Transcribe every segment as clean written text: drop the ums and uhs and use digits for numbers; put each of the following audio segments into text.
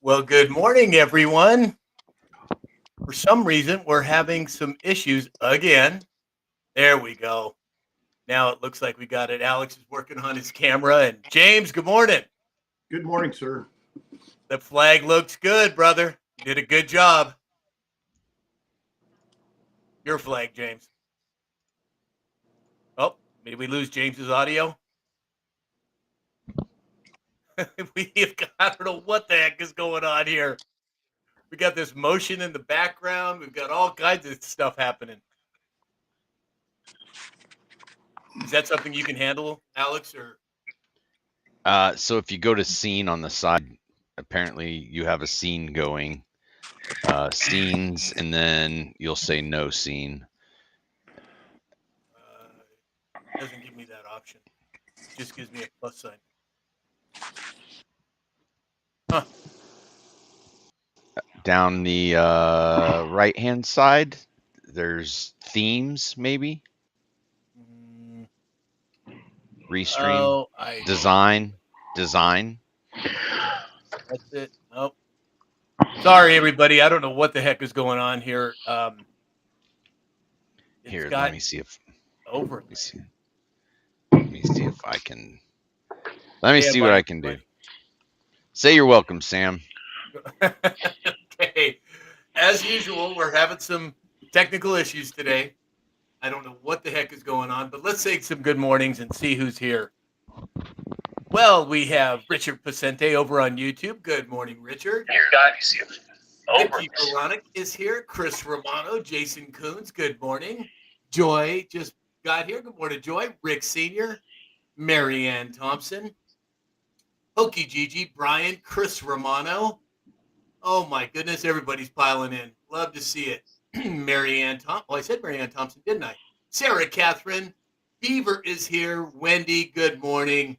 Well, good morning, everyone. For some reason, we're having some issues again. There we go. Now it looks like we got it. Alex is working on his camera. And James, good morning. Good morning, sir. The flag looks good, brother. You did a good job. Your flag, James. Oh, did we lose James's audio? I don't know what the heck is going on here. We got this motion in the background. We've got all kinds of stuff happening. Is that something you can handle, Alex? Or So if you go to scene on the side, apparently you have a scene going, scenes, and then you'll say no scene. doesn't give me that option. It just gives me a plus sign. Huh. Down the right-hand side, there's themes, maybe. Restream. Oh, Design. That's it. Nope. Sorry, everybody. I don't know what the heck is going on here. Here, let me see if. Over. Let me see if I can. Let me see what I can do. Say you're welcome, Sam. Okay. As usual, we're having some technical issues today. I don't know what the heck is going on, but let's say some good mornings and see who's here. Well, we have Richard Pacente over on YouTube. Good morning, Richard. Here, God, you see him. Vicky Veronic is here. Chris Romano, Jason Coons. Good morning. Joy just got here. Good morning, Joy. Rick Sr., Marianne Thompson, Hokey Gigi, Brian, Chris Romano. Oh my goodness, everybody's piling in. Love to see it. Marianne Thompson. Oh, I said Marianne Thompson, didn't I? Sarah Catherine. Beaver is here. Wendy, good morning.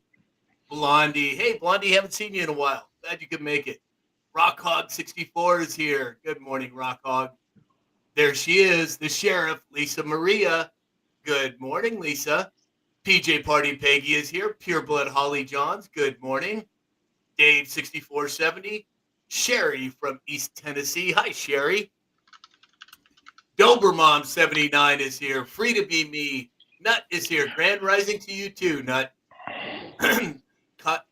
Blondie. Hey, Blondie, haven't seen you in a while. Glad you could make it. Rock Hog 64 is here. Good morning, Rock Hog. There she is, the sheriff, Lisa Maria. Good morning, Lisa. PJ Party Peggy is here. Pure Blood Holly Johns. Good morning. Dave 6470. Sherry from East Tennessee. Hi, Sherry. Dobermom 79 is here. Free to be me. Nut is here. Grand rising to you too, Nut.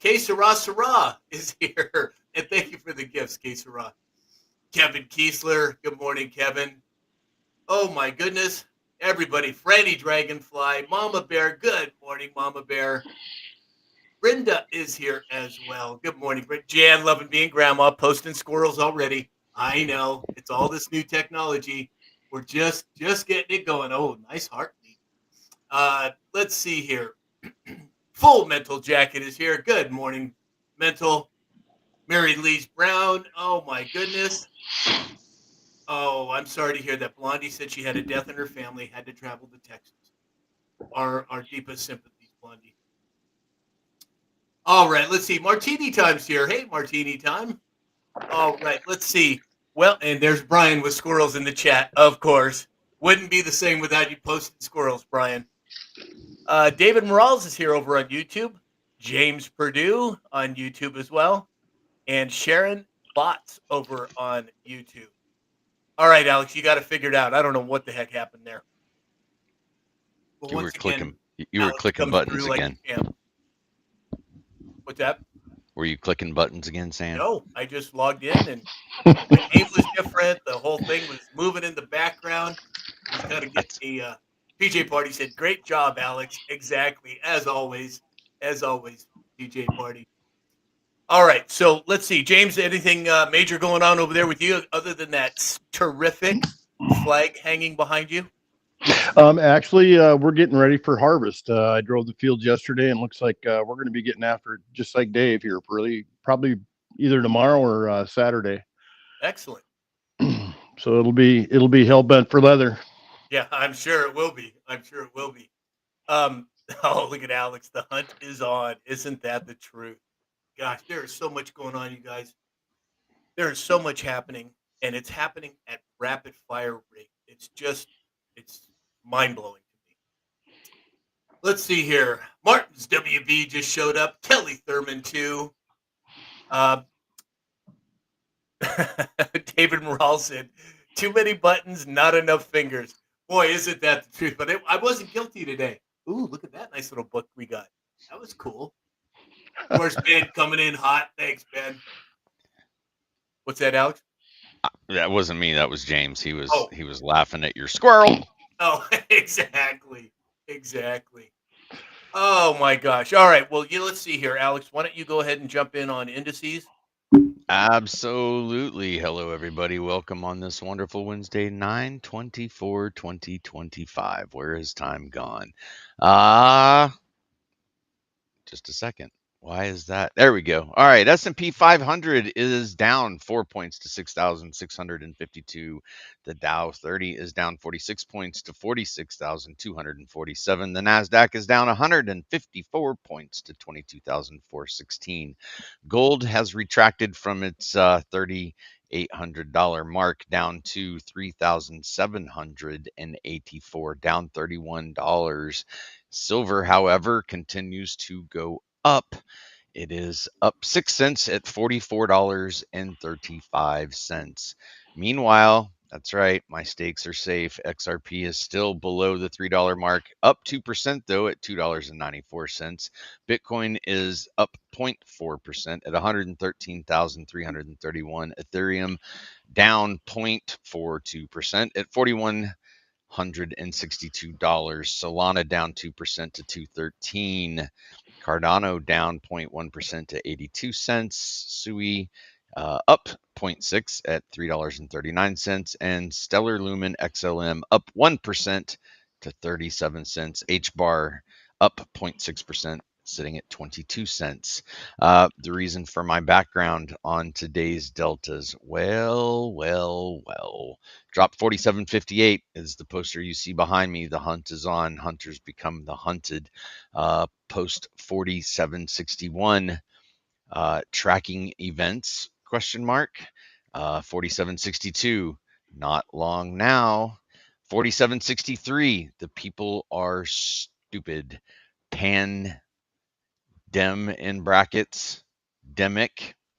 K Sarah Sarah is here. And thank you for the gifts, K Sarah. Kevin Kiesler. Good morning, Kevin. Oh my goodness. Everybody. Franny Dragonfly. Mama Bear. Good morning, Mama Bear. Brenda is here as well. Good morning, Brenda. Jan, loving being grandma, posting squirrels already. I know. It's all this new technology. We're just getting it going. Oh, nice heartbeat. Let's see here. Full Mental Jacket is here. Good morning, Mental. Mary Louise Brown. Oh, my goodness. Oh, I'm sorry to hear that. Blondie said she had a death in her family, had to travel to Texas. Our deepest sympathies, Blondie. All right, let's see. Martini Time's here. Hey, Martini Time. All right, let's see. Well, and there's Brian with squirrels in the chat, of course. Wouldn't be the same without you posting squirrels, Brian. David Morales is here over on YouTube. James Purdue on YouTube as well. And Sharon Bots over on YouTube. All right, Alex, you got to figure it out. I don't know what the heck happened there. But you were clicking buttons again. What's that? Were you clicking buttons again, Sam? No, I just logged in and the name was different. The whole thing was moving in the background. Just got to get a PJ Party said, "Great job, Alex." Exactly, as always, PJ Party. All right, so let's see, James. Anything major going on over there with you other than that terrific flag hanging behind you? Actually, we're getting ready for harvest. I drove the fields yesterday, and looks like we're going to be getting after it, just like Dave here, probably either tomorrow or Saturday. Excellent. So it'll be hell bent for leather. Yeah, I'm sure it will be. Oh, look at Alex. The hunt is on. Isn't that the truth? Gosh, there is so much going on, you guys. There is so much happening, and it's happening at rapid fire rate. It's mind-blowing to me. Let's see here. Martin's WB just showed up. Kelly Thurman, too. David Morale said, too many buttons, not enough fingers. Boy, isn't that the truth? But I wasn't guilty today. Ooh, look at that nice little book we got. That was cool. Of course, Ben coming in hot. Thanks, Ben. What's that, Alex? That wasn't me. That was James. He was Oh. he was laughing at your squirrel. Oh, exactly. Exactly. Oh, my gosh. All right. Well, let's see here. Alex, why don't you go ahead and jump in on indices? Absolutely. Hello, everybody. Welcome on this wonderful Wednesday, 9/24/2025. Where has time gone? Just a second. Why is that? There we go. All right. S&P 500 is down 4 points to 6,652. The Dow 30 is down 46 points to 46,247. The NASDAQ is down 154 points to 22,416. Gold has retracted from its $3,800 mark down to $3,784, down $31. Silver, however, continues to go up. It is up 6 cents at $44.35. Meanwhile, that's right, my stakes are safe. XRP is still below the $3 mark, up 2% though at $2.94. Bitcoin is up 0.4% at 113,331. Ethereum down 0.42% at $4,162. Solana down 2% to 213. Cardano down 0.1% to 82 cents. Sui up 0.6 at $3.39. And Stellar Lumen XLM up 1% to 37 cents. HBAR up 0.6%, sitting at 22 cents. The reason for my background on today's deltas, well. Drop 47.58 is the poster you see behind me. The hunt is on. Hunters become the hunted. Post 47.61. Tracking events, question mark. 47.62, not long now. 47.63, the people are stupid. Pandemic in brackets,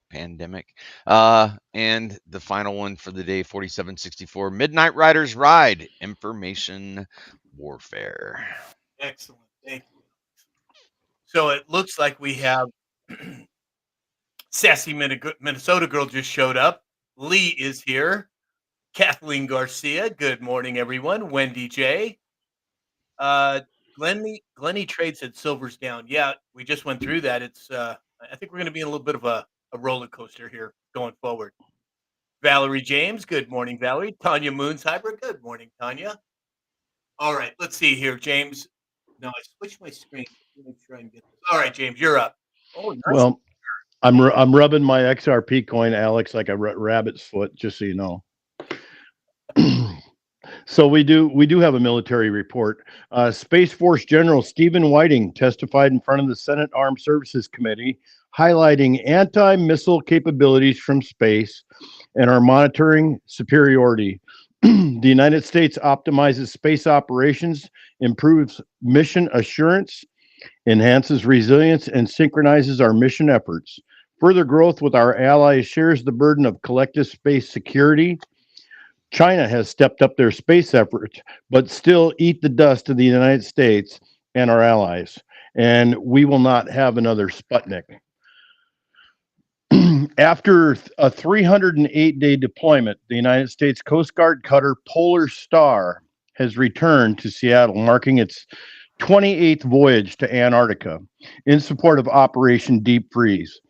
pandemic. And the final one for the day, 47.64, Midnight Riders Ride, information warfare. Excellent. Thank you. So it looks like we have Sassy Minnesota Girl just showed up. Lee is here. Kathleen Garcia. Good morning, everyone. Wendy J. Glenny Trade said silver's down. Yeah, we just went through that. It's I think we're going to be in a little bit of a roller coaster here going forward. Valerie James. Good morning, Valerie. Tanya Moonsheimer. Good morning, Tanya. All right, let's see here, James. No, I switched my screen. Let me make sure I can get this. All right, James, you're up. Oh, nice. Well, I'm rubbing my XRP coin, Alex, like a rabbit's foot, just so you know. So we do have a military report. Space Force General Stephen Whiting testified in front of the Senate Armed Services Committee, highlighting anti-missile capabilities from space and our monitoring superiority. The United States optimizes space operations, improves mission assurance, enhances resilience, and synchronizes our mission efforts. Further growth with our allies shares the burden of collective space security. China has stepped up their space efforts, but still eat the dust of the United States and our allies. And we will not have another Sputnik. After a 308-day deployment, the United States Coast Guard cutter Polar Star has returned to Seattle, marking its 28th voyage to Antarctica in support of Operation Deep Freeze.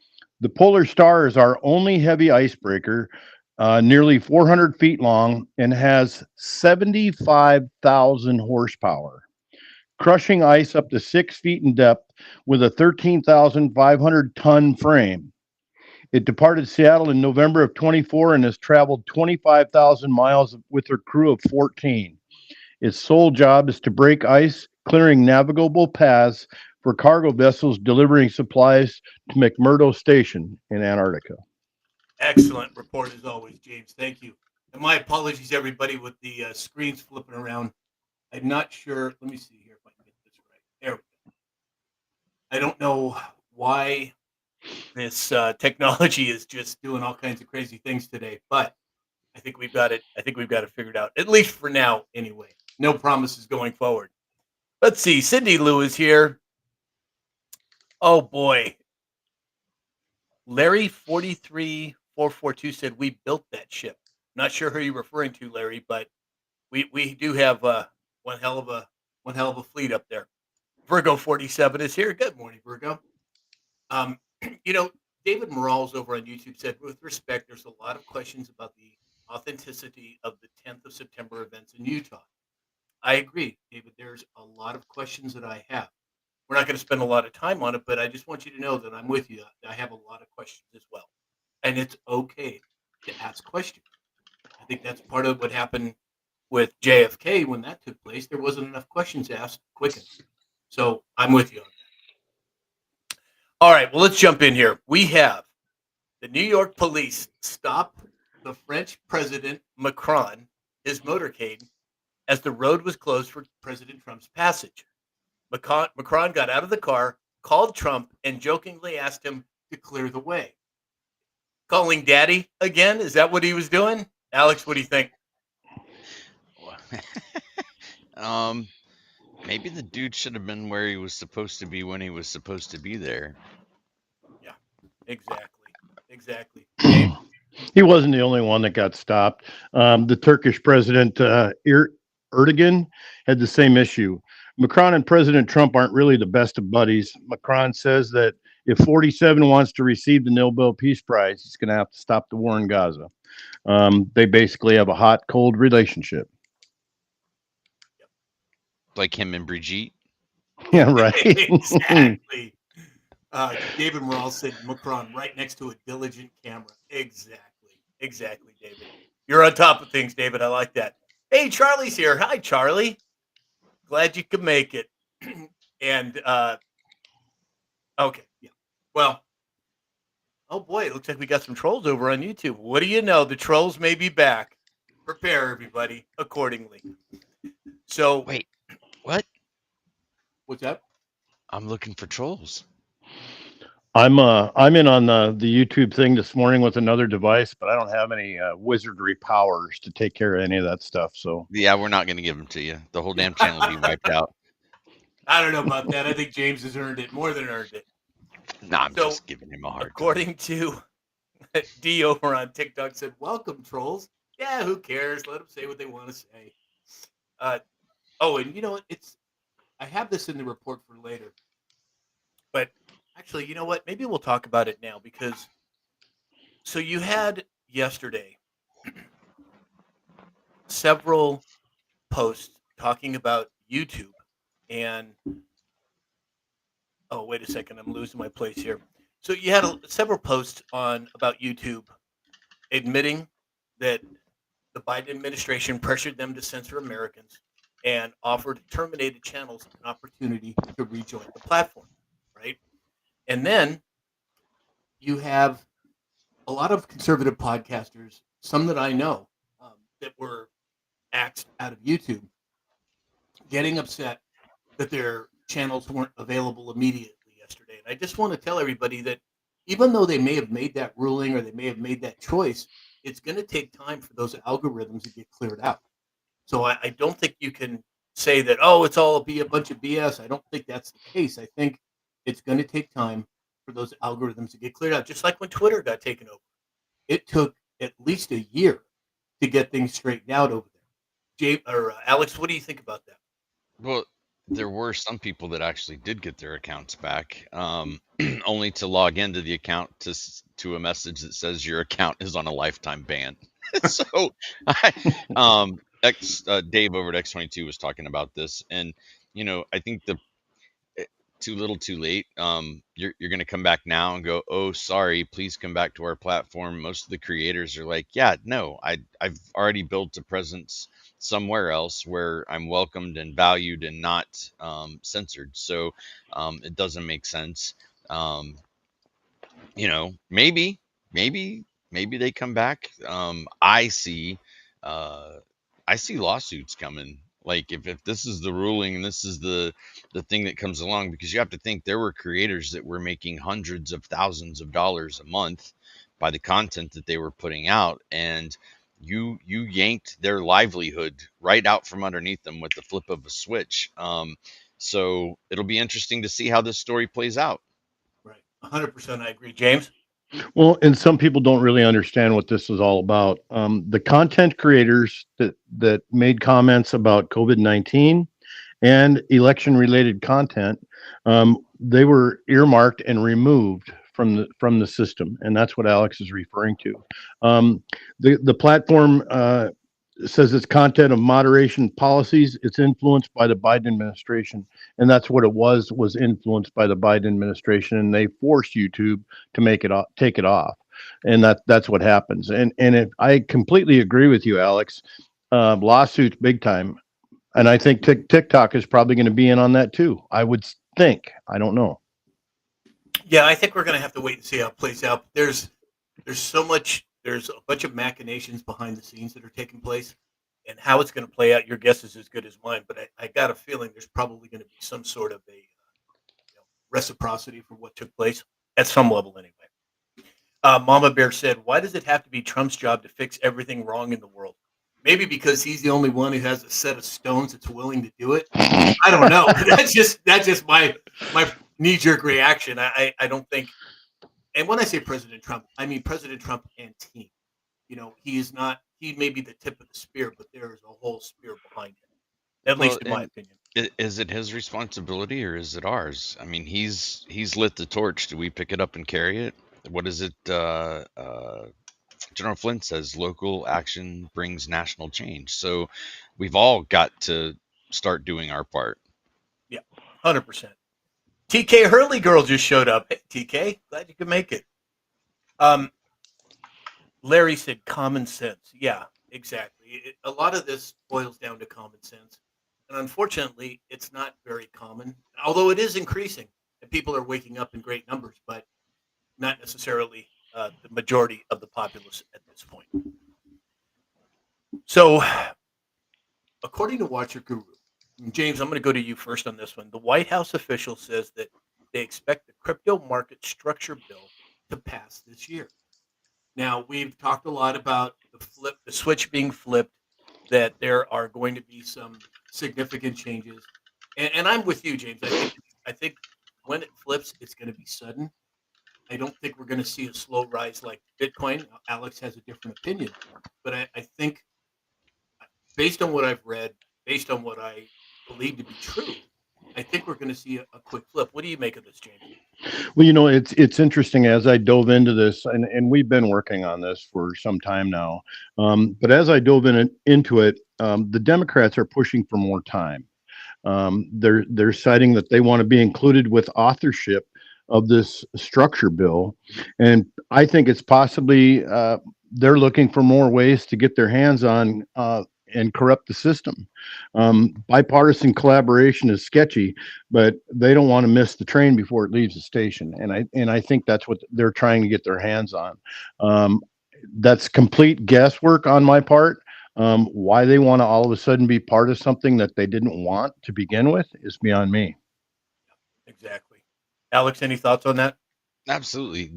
The Polar Star is our only heavy icebreaker, nearly 400 feet long, and has 75,000 horsepower, crushing ice up to 6 feet in depth with a 13,500-ton frame. It departed Seattle in November of 24 and has traveled 25,000 miles with her crew of 14. Its sole job is to break ice, clearing navigable paths for cargo vessels delivering supplies to McMurdo Station in Antarctica. Excellent report as always, James. Thank you. And my apologies, everybody, with the screens flipping around. I'm not sure. Let me see here if I can get this right. There we go. I don't know why This technology is just doing all kinds of crazy things today, but I think we've got it. I think we've got it figured out, at least for now, anyway. No promises going forward. Let's see. Cindy Lou is here. Oh boy, Larry 43442 said we built that ship. Not sure who you're referring to, Larry, but we do have one hell of a fleet up there. Virgo 47 is here. Good morning, Virgo. Um, you know, David Morales over on YouTube said, with respect, there's a lot of questions about the authenticity of the 10th of September events in Utah. I agree, David. There's a lot of questions that I have. We're not going to spend a lot of time on it, but I just want you to know that I'm with you. I have a lot of questions as well. And it's okay to ask questions. I think that's part of what happened with JFK when that took place. There wasn't enough questions asked quick enough. So I'm with you on that. All right, well, let's jump in here. We have the New York police stop the French President Macron, his motorcade, as the road was closed for President Trump's passage. Macron got out of the car, called Trump, and jokingly asked him to clear the way. Calling daddy again? Is that what he was doing? Alex, what do you think? Maybe the dude should have been where he was supposed to be when he was supposed to be there. Yeah, exactly. Dave? He wasn't the only one that got stopped. The Turkish president, Erdogan, had the same issue. Macron and President Trump aren't really the best of buddies. Macron says that if 47 wants to receive the Nobel Peace Prize, he's going to have to stop the war in Gaza. They basically have a hot, cold relationship. Like him and Brigitte. Yeah, right. Exactly. David Morales said Macron right next to a diligent camera. Exactly, David. You're on top of things, David. I like that. Hey, Charlie's here. Hi, Charlie. Glad you could make it. And okay, yeah. Well, oh boy, it looks like we got some trolls over on YouTube. What do you know? The trolls may be back. Prepare everybody accordingly. So wait, what? What's that? I'm looking for trolls. I'm in on the YouTube thing this morning with another device, but I don't have any wizardry powers to take care of any of that stuff. So yeah, we're not going to give them to you. The whole damn channel will be wiped out. I don't know about that. I think James has earned it, more than earned it. No, I'm just giving him a hard time. According to D over on TikTok said, welcome, trolls. Yeah, who cares? Let them say what they want to say. Oh, and you know what? I have this in the report for later. But actually, you know what? Maybe we'll talk about it now because so you had yesterday several posts talking about YouTube and oh, wait a second, I'm losing my place here. So you had several posts about YouTube admitting that the Biden administration pressured them to censor Americans and offered terminated channels an opportunity to rejoin the platform, right? And then you have a lot of conservative podcasters, some that I know, that were axed out of YouTube, getting upset that their channels weren't available immediately yesterday. And I just want to tell everybody that even though they may have made that ruling or they may have made that choice, it's going to take time for those algorithms to get cleared out. So I don't think you can say that, oh, it's all a bunch of BS. I don't think that's the case. I think it's going to take time for those algorithms to get cleared out, just like when Twitter got taken over. It took at least a year to get things straightened out over there. Alex, what do you think about that? Well, there were some people that actually did get their accounts back, only to log into the account to a message that says your account is on a lifetime ban. So, Dave over at X22 was talking about this, and I think too little, too late. You're going to come back now and go, oh, sorry, please come back to our platform. Most of the creators are like, yeah, no, I've already built a presence somewhere else where I'm welcomed and valued and not censored. So it doesn't make sense. Maybe they come back. I see lawsuits coming Like if this is the ruling and this is the thing that comes along, because you have to think there were creators that were making hundreds of thousands of dollars a month by the content that they were putting out, and you yanked their livelihood right out from underneath them with the flip of a switch. So it'll be interesting to see how this story plays out. Right. 100% I agree. James? Well, and some people don't really understand what this is all about. The content creators that made comments about COVID-19 and election-related content, they were earmarked and removed from the system, and that's what Alex is referring to. The platform says it's content of moderation policies. It's influenced by the Biden administration, and that's what it was influenced by the Biden administration, and they forced YouTube to make it off, take it off, and that's what happens. And if I completely agree with you, Alex, lawsuits big time, and I think TikTok is probably going to be in on that too. I would think. I don't know. Yeah, I think we're going to have to wait and see how it plays out. There's so much. There's a bunch of machinations behind the scenes that are taking place, and how it's going to play out. Your guess is as good as mine. But I got a feeling there's probably going to be some sort of a reciprocity for what took place at some level, anyway. Mama Bear said, "Why does it have to be Trump's job to fix everything wrong in the world? Maybe because he's the only one who has a set of stones that's willing to do it. I don't know. That's just my knee jerk reaction. I don't think. And when I say President Trump, I mean President Trump and team. He is not. He may be the tip of the spear, but there is a whole spear behind him. At Well, least in my and opinion. is it his responsibility or is it ours? I mean, he's lit the torch. Do we pick it up and carry it? What is it? General Flynn says local action brings national change. So we've all got to start doing our part. Yeah, 100%. TK Hurley girl just showed up. Hey, TK, glad you could make it. Um, Larry said common sense. Yeah, exactly. A lot of this boils down to common sense. And unfortunately, it's not very common, although it is increasing and people are waking up in great numbers, but not necessarily the majority of the populace at this point. So, according to Watcher Guru, James, I'm going to go to you first on this one. The White House official says that they expect the crypto market structure bill to pass this year. Now, we've talked a lot about the switch being flipped, that there are going to be some significant changes. And I'm with you, James. I think when it flips, it's going to be sudden. I don't think we're going to see a slow rise like Bitcoin. Alex has a different opinion, but I think based on what I've read, based on what I believe to be true, I think we're going to see a quick flip. What do you make of this, James? Well, it's interesting as I dove into this, and we've been working on this for some time now. But as I dove into it, the Democrats are pushing for more time. They're citing that they want to be included with authorship of this structure bill, and I think it's possibly they're looking for more ways to get their hands on and corrupt the system. Bipartisan collaboration is sketchy, but they don't want to miss the train before it leaves the station, and I think that's what they're trying to get their hands on. That's complete guesswork on my part. Why they want to all of a sudden be part of something that they didn't want to begin with is beyond me. Exactly. Alex, any thoughts on that? Absolutely.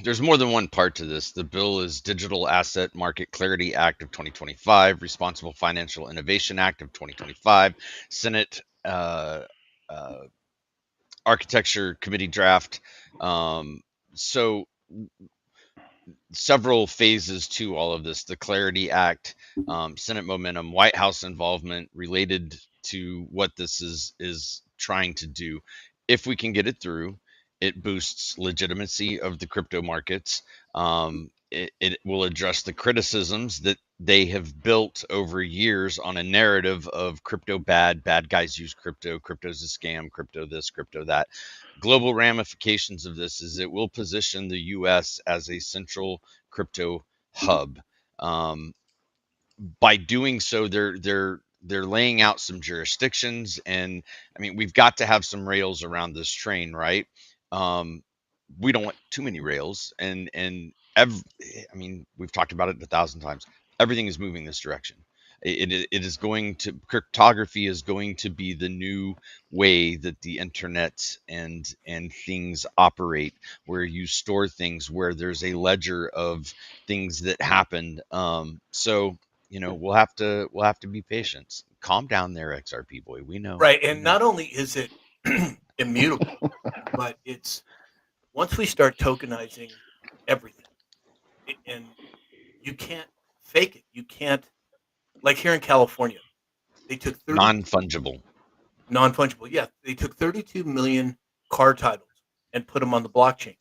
There's more than one part to this. The bill is Digital Asset Market Clarity Act of 2025, Responsible Financial Innovation Act of 2025, Senate uh, Architecture Committee draft. So several phases to all of this: the Clarity Act, Senate momentum, White House involvement related to what this is trying to do. If we can get it through, it boosts legitimacy of the crypto markets. It will address the criticisms that they have built over years on a narrative of crypto bad guys use crypto's a scam, crypto this, crypto that. Global ramifications of this is it will position the U.S. as a central crypto hub. Um, by doing so, they're laying out some jurisdictions, and I mean we've got to have some rails around this train, right? Um, we don't want too many rails, and I mean we've talked about it 1,000 times. Everything is moving this direction. It is going to, cryptography is going to be the new way that the internet and things operate, where you store things, where there's a ledger of things that happened. So we'll have to be patient. Calm down there, XRP boy. We know. Right. We And know. not only is it immutable, but it's once we start tokenizing everything, and you can't fake it. You can't, like here in California, they took 30 Non-fungible. non-fungible. Yeah, they took 32 million car titles and put them on the blockchain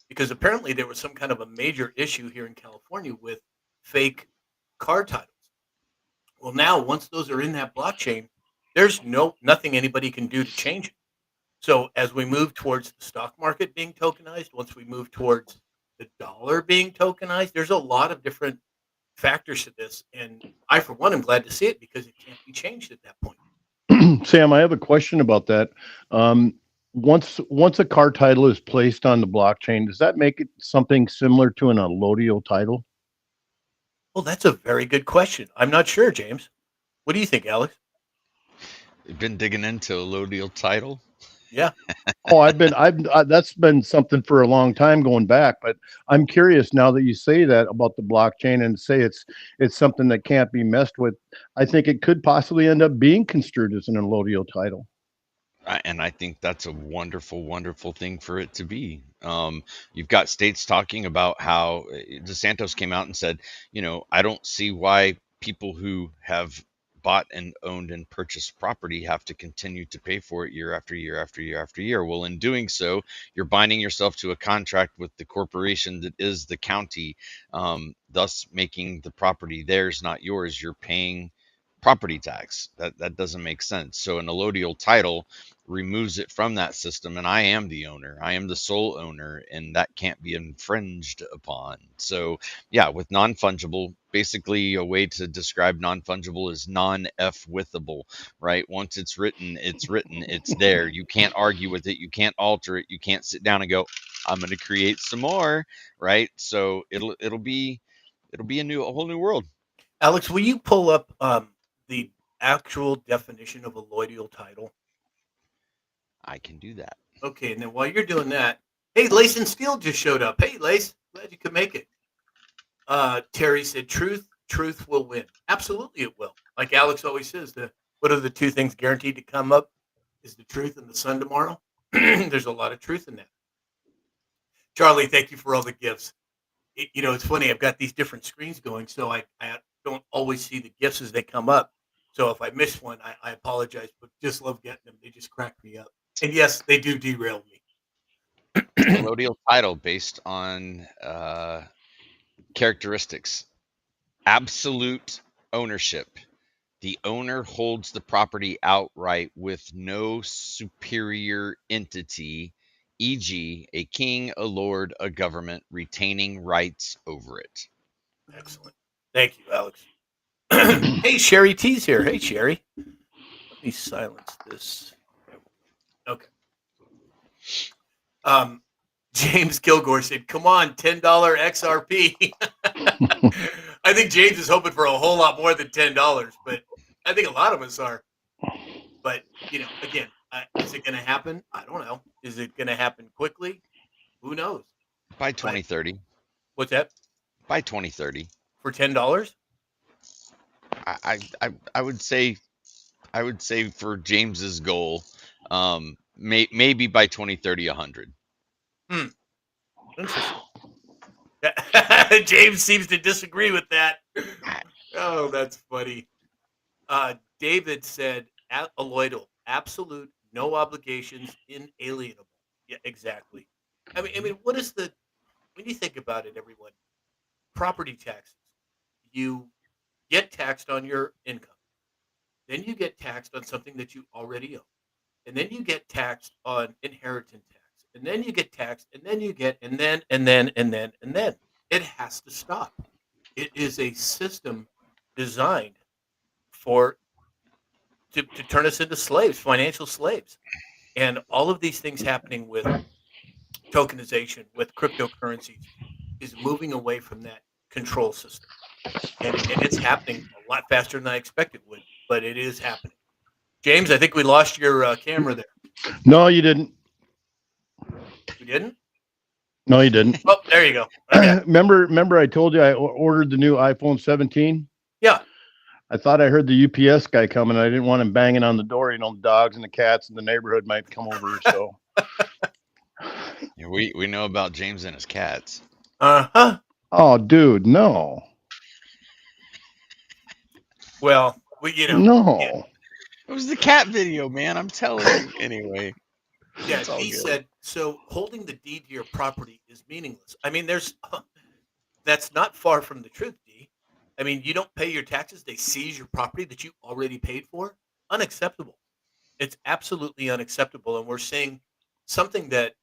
because apparently there was some kind of a major issue here in California with fake car titles. Well, now once those are in that blockchain, there's nothing anybody can do to change it. So as we move towards the stock market being tokenized, once we move towards the dollar being tokenized, there's a lot of different factors to this. And I, for one, am glad to see it because it can't be changed at that point. Sam, I have a question about that. Once a car title is placed on the blockchain, does that make it something similar to an allodial title? Well, that's a very good question. I'm not sure, James. What do you think, Alex? You've been digging into a allodial title. Yeah. Oh, that's been something for a long time going back, but I'm curious now that you say that about the blockchain and say it's something that can't be messed with. I think it could possibly end up being construed as an allodial title. And I think that's a wonderful, wonderful thing for it to be. You've got states talking about how DeSantis came out and said, I don't see why people who have bought and owned and purchased property have to continue to pay for it year after year after year after year. Well, in doing so, you're binding yourself to a contract with the corporation that is the county, thus making the property theirs, not yours. You're paying property tax. That doesn't make sense. So an allodial title removes it from that system, and I am the owner. I am the sole owner, and that can't be infringed upon. So yeah, with non-fungible, basically a way to describe non-fungible is non-f-withable, right? Once it's written, it's there. You can't argue with it, you can't alter it, you can't sit down and go, I'm going to create some more, right? So it'll be a whole new world. Alex, will you pull up the actual definition of a allodial title? I can do that. Okay, and then while you're doing that, hey, Lace and Steel just showed up. Hey, Lace, glad you could make it. Terry said, truth will win. Absolutely it will. Like Alex always says, what are the two things guaranteed to come up is the truth and the sun tomorrow. There's a lot of truth in that. Charlie, thank you for all the gifts. It's funny. I've got these different screens going, so I don't always see the gifts as they come up. So if I miss one, I apologize, but just love getting them. They just crack me up. And yes, they do derail me. Allodial title based on characteristics. Absolute ownership. The owner holds the property outright with no superior entity, e.g., a king, a lord, a government, retaining rights over it. Excellent. Thank you, Alex. Hey, Sherry T's here. Hey, Sherry. Let me silence this. Okay. James Kilgore said, come on, $10 XRP. I think James is hoping for a whole lot more than $10, but I think a lot of us are. But, again, is it going to happen? I don't know. Is it going to happen quickly? Who knows? By 2030. What's that? By 2030. For $10? I would say for James's goal, maybe by 2030, 100. Interesting. James seems to disagree with that. Oh, that's funny. David said, "Alloidal, absolute, no obligations, inalienable." Yeah, exactly. I mean, what is when you think about it, everyone? Property taxes. You get taxed on your income. Then you get taxed on something that you already own. And then you get taxed on inheritance tax. And then you get taxed, and then you get, and then. It has to stop. It is a system designed to turn us into slaves, financial slaves. And all of these things happening with tokenization, with cryptocurrencies, is moving away from that control system. and it's happening a lot faster than I expected it would, but it is happening. James, I think we lost your camera there. No, you didn't. We didn't? No, you didn't. Oh, there you go. Okay. Remember I told you I ordered the new iPhone 17? Yeah. I thought I heard the UPS guy coming. I didn't want him banging on the door. You know, the dogs and the cats in the neighborhood might come over. So Yeah, we know about James and his cats. Uh-huh. oh, dude, no. Well, yeah. No. It was the cat video, man. I'm telling you. Anyway. Yeah, It's all he good. said, so holding the deed to your property is meaningless. I mean, that's not far from the truth, D. I mean, you don't pay your taxes, they seize your property that you already paid for. Unacceptable. It's absolutely unacceptable. And we're seeing something that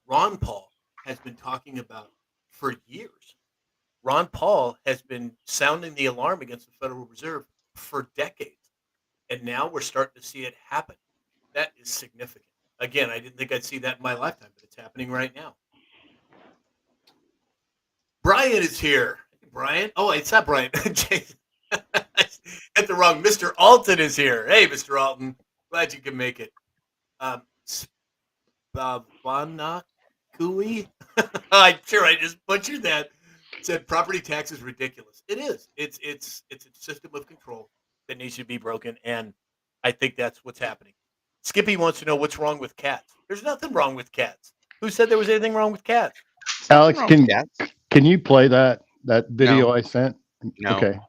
Ron Paul has been talking about for years. Ron Paul has been sounding the alarm against the Federal Reserve for decades. And now we're starting to see it happen. That is significant. Again, I didn't think I'd see that in my lifetime, but it's happening right now. Brian is here. Brian? Oh, it's not Brian. Jason. At the wrong. Mr. Alton is here. Hey, Mr. Alton. Glad you can make it. Vanakui? I'm sure I just butchered that. Said property tax is ridiculous. It is. It's a system of control that needs to be broken, and I think that's what's happening. Skippy wants to know what's wrong with cats. There's nothing wrong with cats. Who said there was anything wrong with cats? Alex, Nothing wrong with cats. can you play that video No. I sent? No. Okay.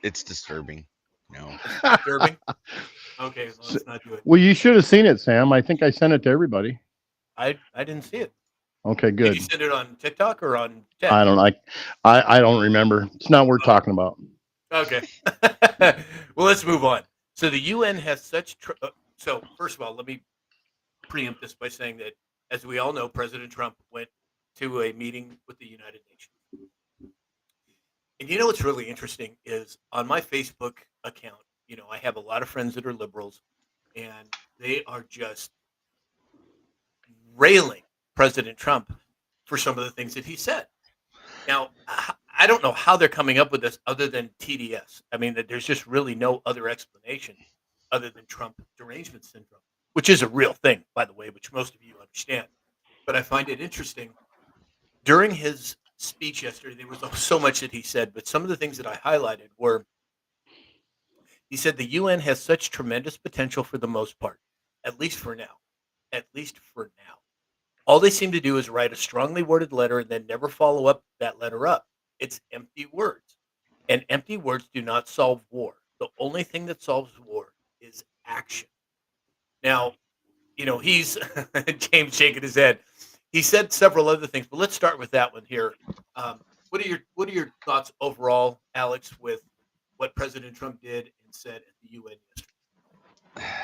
It's disturbing. No. It's disturbing. Okay, well, let's not do it. Well, you should have seen it, Sam. I think I sent it to everybody. I didn't see it. Okay, Did good. you send it on TikTok or on text? I don't know. I don't remember. It's not worth talking about. Okay. Well, let's move on. So the UN has such. So first of all, let me preempt this by saying that, as we all know, President Trump went to a meeting with the United Nations. And you know what's really interesting is on my Facebook account, you know, I have a lot of friends that are liberals, and they are just railing President Trump for some of the things that he said. Now, I don't know how they're coming up with this other than TDS. I mean, there's just really no other explanation other than Trump derangement syndrome, which is a real thing, by the way, which most of you understand. But I find it interesting. During his speech yesterday, there was so much that he said, but some of the things that I highlighted were, he said the UN has such tremendous potential for the most part, at least for now. At least for now. All they seem to do is write a strongly worded letter and then never follow up that letter up. It's empty words. And empty words do not solve war. The only thing that solves war is action. Now, you know, he's James shaking his head. He said several other things, but let's start with that one here. What are your thoughts overall, Alex, with what President Trump did and said at the UN yesterday?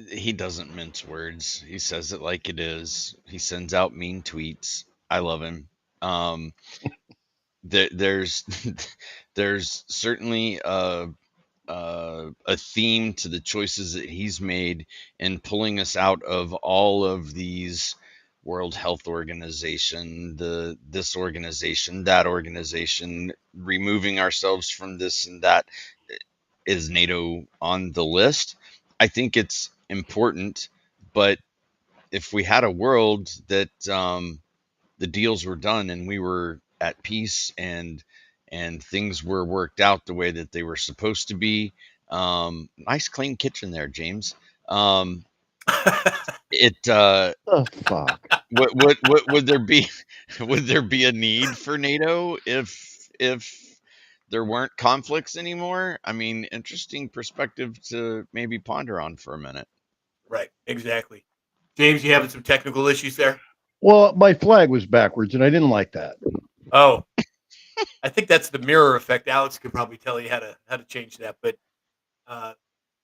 He doesn't mince words. He says it like it is. He sends out mean tweets. I love him. There's there's certainly a theme to the choices that he's made in pulling us out of all of these World Health Organization, this organization, that organization, removing ourselves from this and that. Is NATO on the list? I think it's important, but if we had a world that the deals were done and we were at peace and things were worked out the way that they were supposed to be, nice clean kitchen there, James. Oh, fuck. What would there be? Would there be a need for NATO if there weren't conflicts anymore? I mean, interesting perspective to maybe ponder on for a minute. Right, exactly. James, you having some technical issues there? Well, my flag was backwards, and I didn't like that. Oh, I think that's the mirror effect. Alex could probably tell you how to change that. But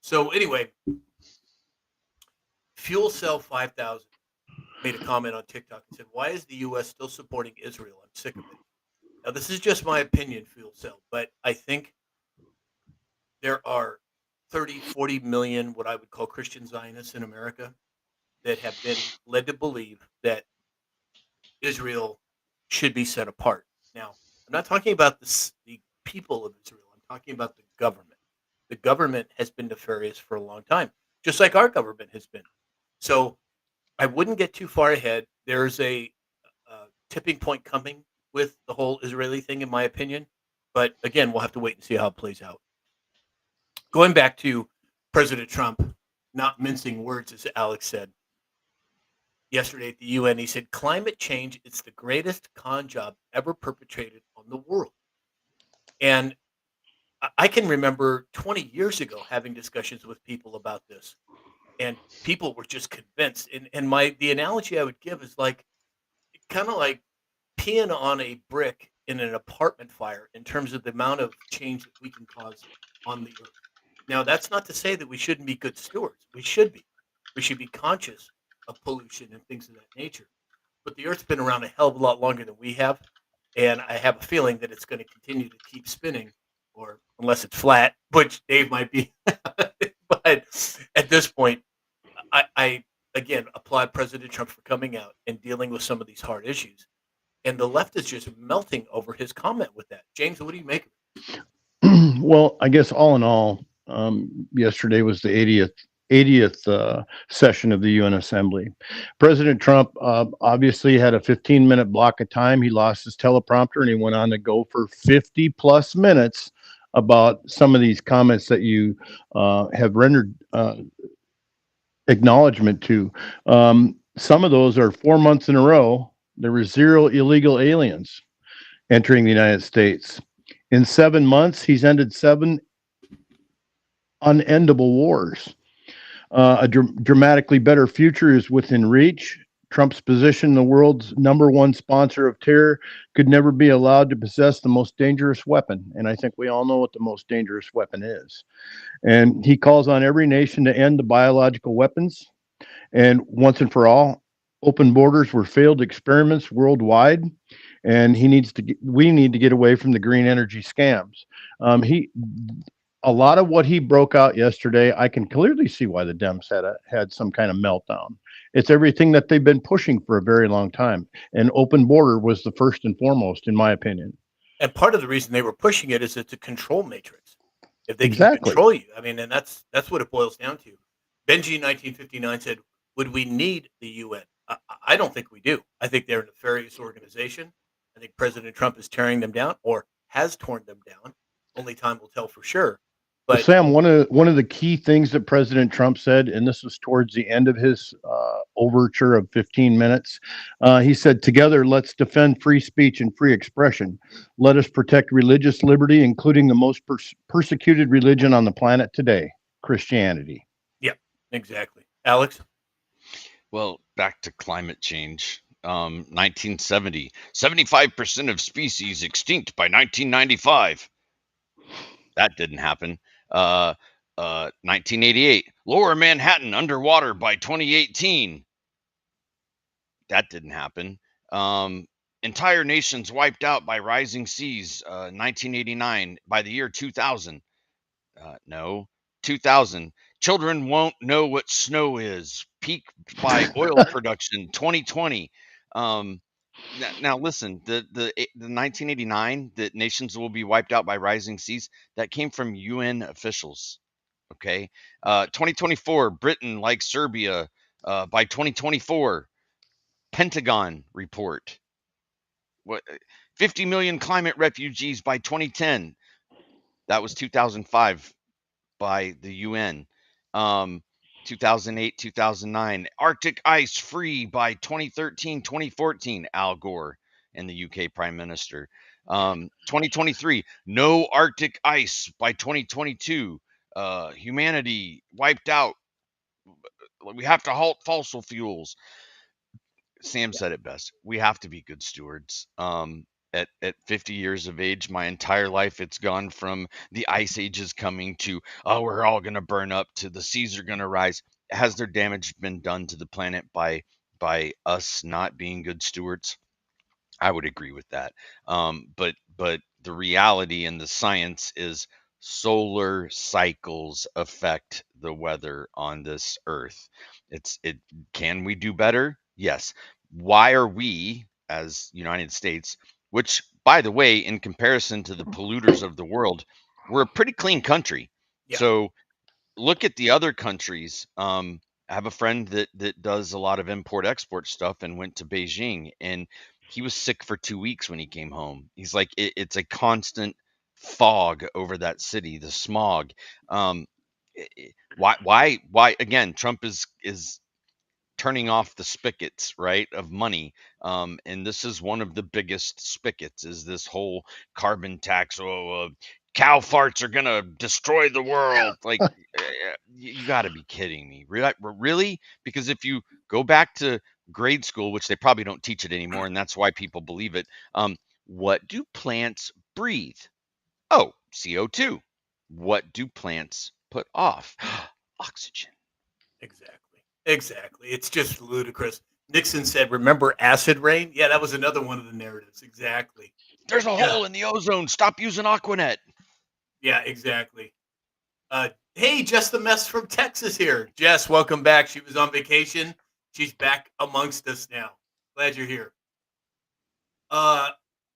so anyway, Fuel Cell 5000 made a comment on TikTok and said, "Why is the U.S. still supporting Israel? I'm sick of it." Now, this is just my opinion, Fuel Cell, but I think there are 30, 40 million what I would call Christian Zionists in America that have been led to believe that Israel should be set apart. Now, I'm not talking about the people of Israel. I'm talking about the government. The government has been nefarious for a long time, just like our government has been. So I wouldn't get too far ahead. There's a tipping point coming with the whole Israeli thing, in my opinion. But again, we'll have to wait and see how it plays out. Going back to President Trump, not mincing words, as Alex said yesterday at the UN, he said, climate change is the greatest con job ever perpetrated on the world. And I can remember 20 years ago having discussions with people about this, and people were just convinced. And the analogy I would give is like kind of like peeing on a brick in an apartment fire in terms of the amount of change that we can cause on the earth. Now, that's not to say that we shouldn't be good stewards. We should be. We should be conscious of pollution and things of that nature. But the earth's been around a hell of a lot longer than we have. And I have a feeling that it's going to continue to keep spinning, or unless it's flat, which Dave might be. But at this point, I again applaud President Trump for coming out and dealing with some of these hard issues. And the left is just melting over his comment with that. James, what do you make of it? Well, I guess all in all, yesterday was the 80th session of the UN Assembly. President Trump obviously had a 15-minute block of time. He lost his teleprompter and he went on to go for 50 plus minutes about some of these comments that you have rendered acknowledgement to. Some of those are 4 months in a row. There were 0 illegal aliens entering the United States. In 7 months, he's ended 7 unendable wars. A dramatically better future is within reach. Trump's position, the world's #1 sponsor of terror, could never be allowed to possess the most dangerous weapon. And I think we all know what the most dangerous weapon is. And he calls on every nation to end the biological weapons. And once and for all, open borders were failed experiments worldwide. And we need to get away from the green energy scams. A lot of what he broke out yesterday, I can clearly see why the Dems had some kind of meltdown. It's everything that they've been pushing for a very long time. And open border was the first and foremost, in my opinion. And part of the reason they were pushing it is it's a control matrix. If they can Exactly. control you, I mean, and that's what it boils down to. Benji in 1959 said, "Would we need the UN?" I don't think we do. I think they're a nefarious organization. I think President Trump is tearing them down, or has torn them down. Only time will tell for sure. But Sam, one of the key things that President Trump said, and this was towards the end of his overture of 15 minutes, he said, "Together, let's defend free speech and free expression. Let us protect religious liberty, including the most persecuted religion on the planet today, Christianity." yeah, exactly. Alex? Well, back to climate change. 1970, 75% of species extinct by 1995. That didn't happen. 1988, Lower Manhattan underwater by 2018. That didn't happen. Entire nations wiped out by rising seas. 1989. By the year 2000. No. 2000. Children won't know what snow is. Peak by oil production. 2020. Now listen, the 1989 that nations will be wiped out by rising seas, that came from UN officials. Okay. 2024, Britain, like Serbia, by 2024. Pentagon report. What? 50 million climate refugees by 2010. That was 2005 by the UN. 2008, 2009. Arctic ice free by 2013, 2014. Al Gore and the UK Prime Minister. 2023. No Arctic ice by 2022. Humanity wiped out. We have to halt fossil fuels. Sam said it best. We have to be good stewards. At 50 years of age, my entire life, it's gone from the ice age is coming to, oh, we're all going to burn up, to the seas are going to rise. Has there damage been done to the planet by us not being good stewards? I would agree with that. But the reality and the science is solar cycles affect the weather on this earth. Can we do better? Yes. Why are we, as United States, which by the way, in comparison to the polluters of the world, we're a pretty clean country. Yeah. So look at the other countries. I have a friend that does a lot of import export stuff and went to Beijing, and he was sick for 2 weeks when he came home. He's like, it's a constant fog over that city, the smog. Why again? Trump is turning off the spigots, right, of money. And this is one of the biggest spigots, is this whole carbon tax. Cow farts are gonna destroy the world. Like, you got to be kidding me. Really? Because if you go back to grade school, which they probably don't teach it anymore, and that's why people believe it. What do plants breathe? Oh, CO2. What do plants put off? Oxygen. Exactly. It's just ludicrous. Nixon said, "Remember acid rain?" Yeah, that was another one of the narratives. Exactly. There's a hole in the ozone. Stop using Aquanet. Yeah, exactly. Hey, Jess the Mess from Texas here. Jess, welcome back. She was on vacation. She's back amongst us now. Glad you're here.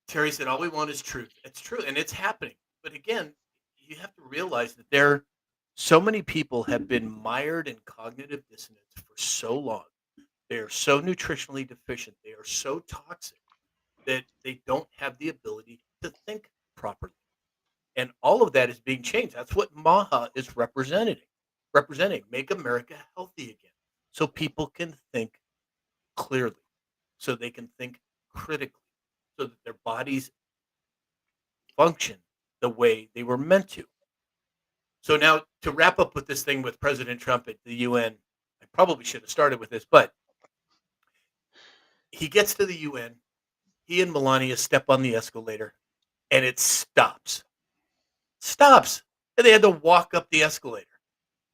Terry said, all we want is truth. It's true, and it's happening. But again, you have to realize that so many people have been mired in cognitive dissonance for so long. They are so nutritionally deficient. They are so toxic that they don't have the ability to think properly. And all of that is being changed. That's what Maha is representing. Make America healthy again. So people can think clearly. So they can think critically. So that their bodies function the way they were meant to. So now to wrap up with this thing with President Trump at the UN, I probably should have started with this, but he gets to the UN, he and Melania step on the escalator, and it stops. And they had to walk up the escalator.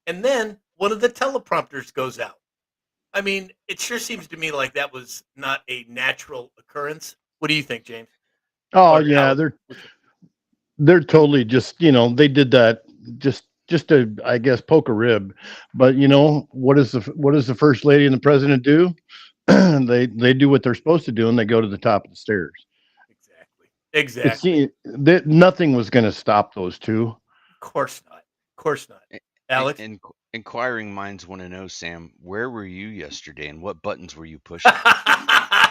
And then one of the teleprompters goes out. I mean, it sure seems to me like that was not a natural occurrence. What do you think, James? Oh Or yeah, Alex? they're totally just, they did that just to, I guess, poke a rib. But what does the first lady and the president do? they do what they're supposed to do, and they go to the top of the stairs. Exactly. That nothing was going to stop those two. Of course not. Alex? Inquiring minds want to know, Sam, where were you yesterday and what buttons were you pushing?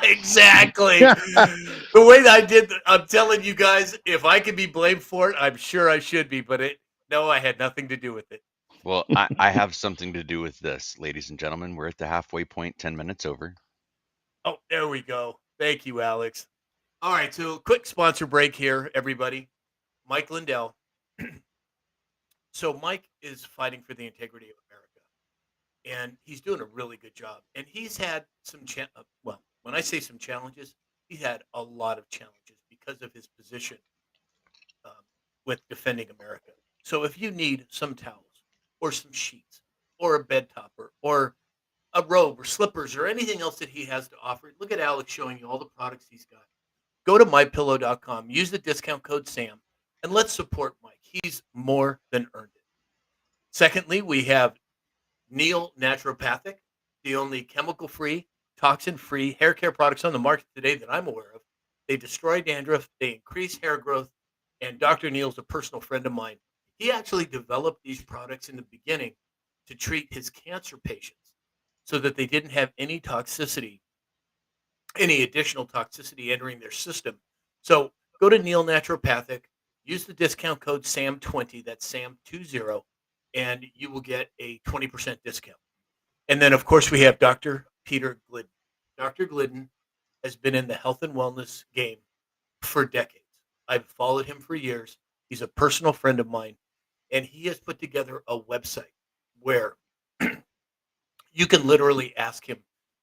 Exactly. The way that I did, I'm telling you guys, if I could be blamed for it, I'm sure I should be, but no, I had nothing to do with it. Well, I have something to do with this, ladies and gentlemen. We're at the halfway point, 10 minutes over. Oh, there we go. Thank you, Alex. All right, so quick sponsor break here, everybody. Mike Lindell. So Mike is fighting for the integrity of America, and he's doing a really good job. And he's had some, when I say some challenges, he had a lot of challenges because of his position with defending America. So if you need some towels or some sheets or a bed topper or a robe or slippers or anything else that he has to offer, look at Alex showing you all the products he's got. Go to mypillow.com, use the discount code SAM, and let's support Mike. He's more than earned it. Secondly, we have Neil Naturopathic, the only chemical-free, toxin-free hair care products on the market today that I'm aware of. They destroy dandruff, they increase hair growth, and Dr. Neil's a personal friend of mine. He actually developed these products in the beginning to treat his cancer patients so that they didn't have any toxicity, any additional toxicity entering their system. So go to Neil Naturopathic, use the discount code SAM20, that's SAM20, and you will get a 20% discount. And then, of course, we have Dr. Peter Glidden. Dr. Glidden has been in the health and wellness game for decades. I've followed him for years. He's a personal friend of mine, and he has put together a website where you can literally ask him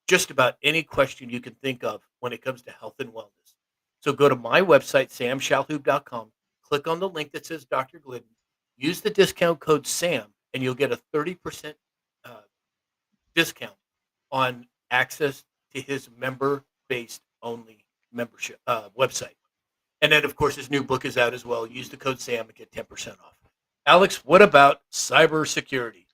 just about any question you can think of when it comes to health and wellness. So go to my website, samshalhoub.com, click on the link that says Dr. Glidden, use the discount code SAM, and you'll get a 30% discount on access to his member-based only membership website. And then, of course, his new book is out as well. Use the code SAM and get 10% off. Alex, what about cybersecurity?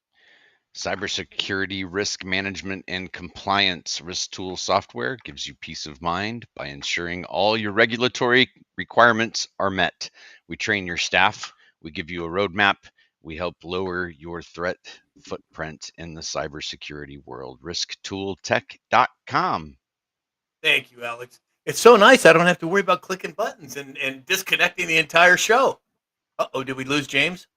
Cybersecurity risk management and compliance risk tool software gives you peace of mind by ensuring all your regulatory requirements are met. We train your staff, we give you a roadmap, we help lower your threat footprint in the cybersecurity world. Risktooltech.com. Thank you, Alex. It's so nice. I don't have to worry about clicking buttons and disconnecting the entire show. Uh-oh, did we lose James?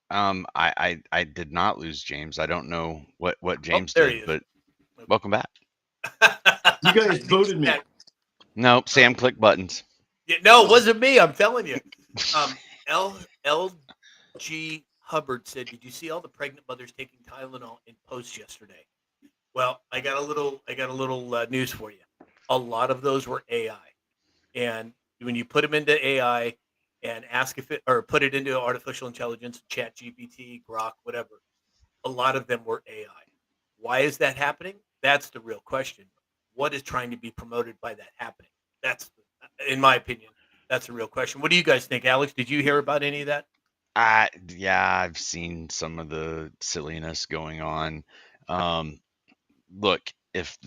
I did not lose James. I don't know what James there he did, is. but welcome back. You guys voted me. Nope, Sam click buttons. Yeah, no, it wasn't me. I'm telling you. LG Hubbard said, "Did you see all the pregnant mothers taking Tylenol in posts yesterday?" Well, I got a little news for you. A lot of those were AI, and when you put them into AI and ask if it or put it into artificial intelligence, Chat GPT, Grok, whatever, a lot of them were AI. Why is that happening? That's the real question. What is trying to be promoted by that happening? That's, in my opinion, that's a real question. What do you guys think, Alex? Did you hear about any of that? Yeah, I've seen some of the silliness going on. Look, if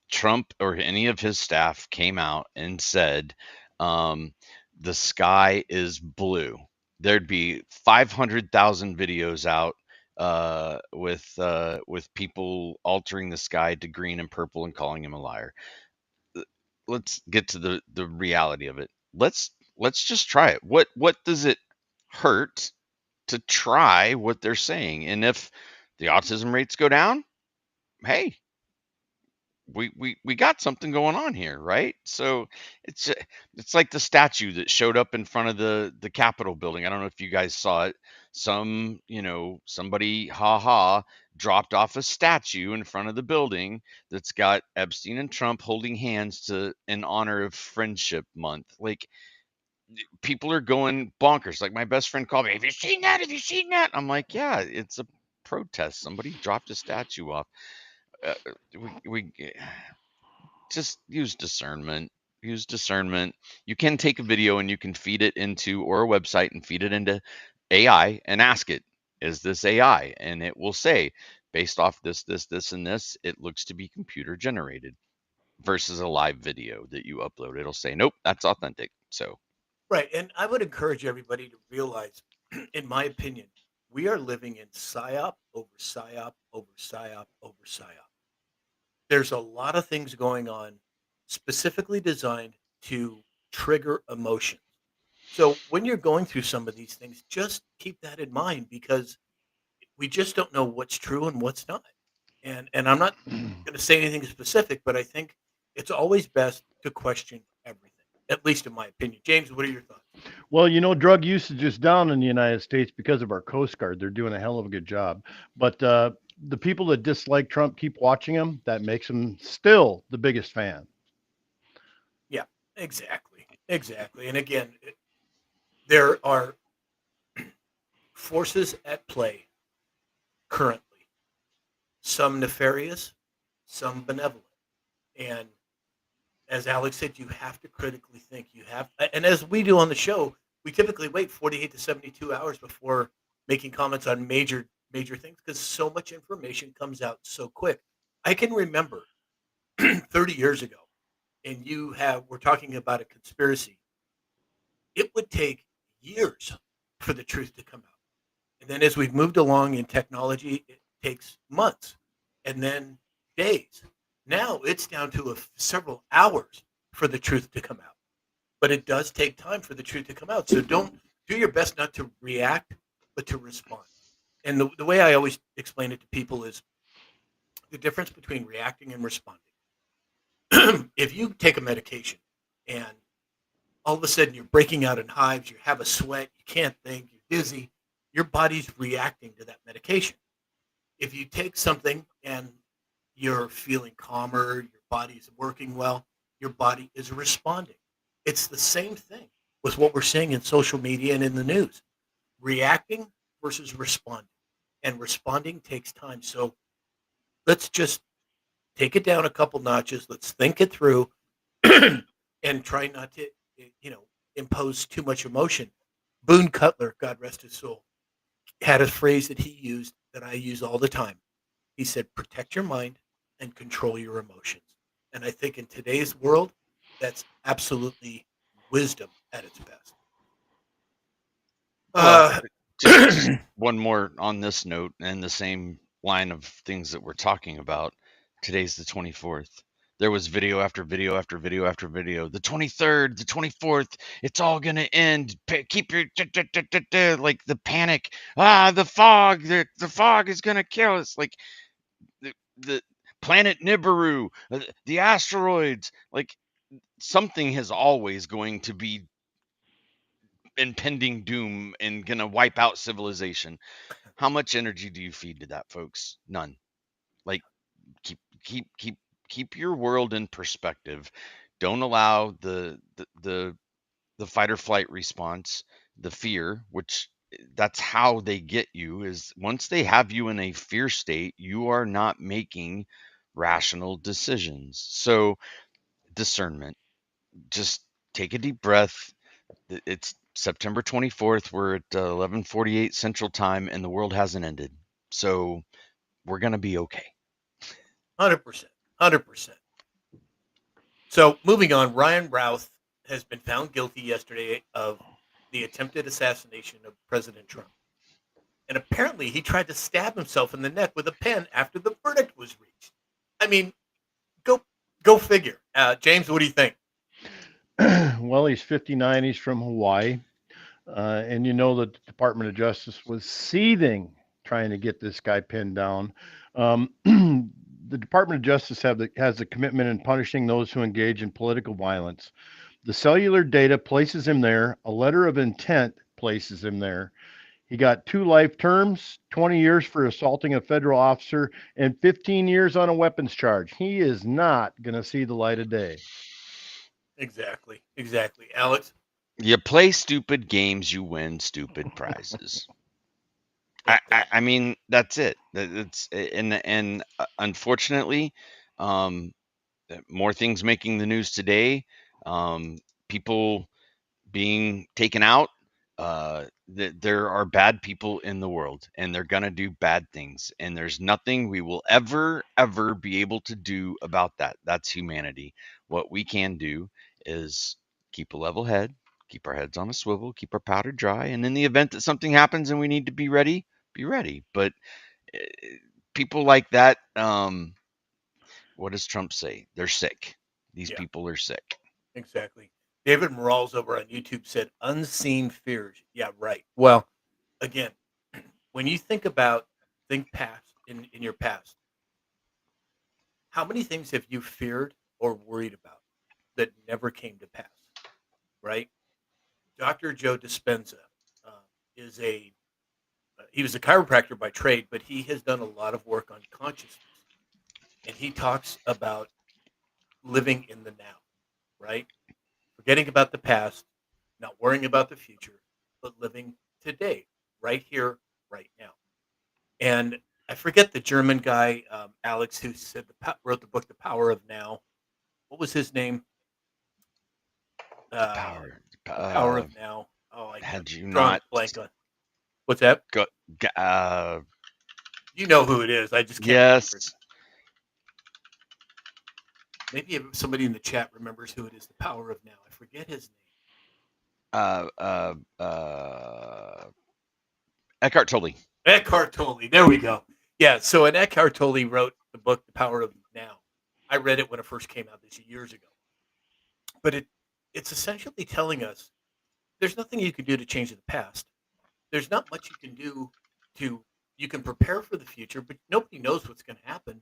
Trump or any of his staff came out and said, the sky is blue, there'd be 500,000 videos out with people altering the sky to green and purple and calling him a liar. Let's get to the reality of it. Let's just try it. What does it hurt to try what they're saying? And if the autism rates go down, hey, we got something going on here, right? So it's like the statue that showed up in front of the Capitol building. I don't know if you guys saw it. Somebody dropped off a statue in front of the building that's got Epstein and Trump holding hands to in honor of Friendship Month. Like, people are going bonkers. Like, my best friend called me, "Have you seen that? Have you seen that?" I'm like, "Yeah, it's a protest. Somebody dropped a statue off." Uh, we just use discernment. Use discernment. You can take a video and you can feed it into, or a website and feed it into AI and ask it, "Is this AI?" And it will say, based off this, and this, it looks to be computer generated, versus a live video that you upload. It'll say, "Nope, that's authentic." So Right. And I would encourage everybody to realize, in my opinion, we are living in psyop over psyop over psyop over psyop. There's a lot of things going on specifically designed to trigger emotions. So when you're going through some of these things, just keep that in mind because we just don't know what's true and what's not. And I'm not going to say anything specific, but I think it's always best to question everything, at least in my opinion. James, what are your thoughts? Well, drug usage is down in the United States because of our Coast Guard. They're doing a hell of a good job. But the people that dislike Trump keep watching him. That makes him still the biggest fan. Yeah, exactly. Exactly. And again, there are forces at play currently, some nefarious, some benevolent. And as Alex said, you have to critically think. You have, and as we do on the show, we typically wait 48 to 72 hours before making comments on major things because so much information comes out so quick. I can remember 30 years ago, and we're talking about a conspiracy. It would take years for the truth to come out. And then as we've moved along in technology, it takes months and then days. Now it's down to several hours for the truth to come out. But it does take time for the truth to come out. So don't do your best not to react, but to respond. And the way I always explain it to people is the difference between reacting and responding. If you take a medication and all of a sudden you're breaking out in hives, you have a sweat, you can't think, you're dizzy, your body's reacting to that medication. If you take something and you're feeling calmer, your body's working well, your body is responding. It's the same thing with what we're seeing in social media and in the news. Reacting versus responding. And responding takes time. So let's just take it down a couple notches. Let's think it through and try not to, impose too much emotion. Boone Cutler, God rest his soul, had a phrase that he used that I use all the time. He said, protect your mind and control your emotions. And I think in today's world, that's absolutely wisdom at its best. Well, Uh, just one more on this note and the same line of things that we're talking about. Today's the 24th. There was video after video after video after video. The 23rd, the 24th, it's all going to end. Keep your like the panic. The fog, the fog is going to kill us. Like the planet Nibiru, the asteroids, like something is always going to be impending doom and going to wipe out civilization. How much energy do you feed to that, folks? None. Like keep keep keep keep your world in perspective. Don't allow the fight or flight response, the fear, which that's how they get you, is once they have you in a fear state, you are not making rational decisions. So discernment, just take a deep breath. It's September 24th. We're at 11:48 Central Time, and the world hasn't ended. So we're gonna be okay. 100%. 100%. So moving on, Ryan Routh has been found guilty yesterday of the attempted assassination of President Trump. And apparently he tried to stab himself in the neck with a pen after the verdict was reached. I mean, go figure. James, what do you think? Well, he's 59. He's from Hawaii. And you know that the Department of Justice was seething trying to get this guy pinned down. The Department of Justice has a commitment in punishing those who engage in political violence. The cellular data places him there. A letter of intent places him there. He got 2 life terms, 20 years for assaulting a federal officer, and 15 years on a weapons charge. He is not going to see the light of day. Exactly. Alex? You play stupid games, you win stupid prizes. I mean, that's it. It's and unfortunately, more things making the news today. People being taken out. There are bad people in the world, and they're gonna do bad things, and there's nothing we will ever be able to do about that. That's humanity. What we can do is keep a level head, keep our heads on a swivel, keep our powder dry, and in the event that something happens and we need to be ready, be ready. But uh, people like that, what does Trump say? They're sick. These Yeah, people are sick. exactly. David Morales over on YouTube said unseen fears. Yeah, right. Well, again, when you think past in your past, how many things have you feared or worried about that never came to pass? Right? Dr. Joe Dispenza uh, is he was a chiropractor by trade, but he has done a lot of work on consciousness, and he talks about living in the now, right? Forgetting about the past, not worrying about the future, but living today, right here, right now. And I forget the German guy, Alex, who said wrote the book, The Power of Now. What was his name? The Uh, power. the Power of Now. Oh, I'm Had you drawing a not blank on. What's that? go, You know who it is. I just can't remember. yes, Maybe if somebody in the chat remembers who it is. The Power of Now. I forget his name. uh, uh, uh, Eckhart Tolle. Eckhart Tolle. There we go. Yeah. So, and Eckhart Tolle wrote the book, The Power of Now. I read it when it first came out this years ago. But it's essentially telling us there's nothing you can do to change the past. There's not much you can do to you can prepare for the future, but nobody knows what's going to happen.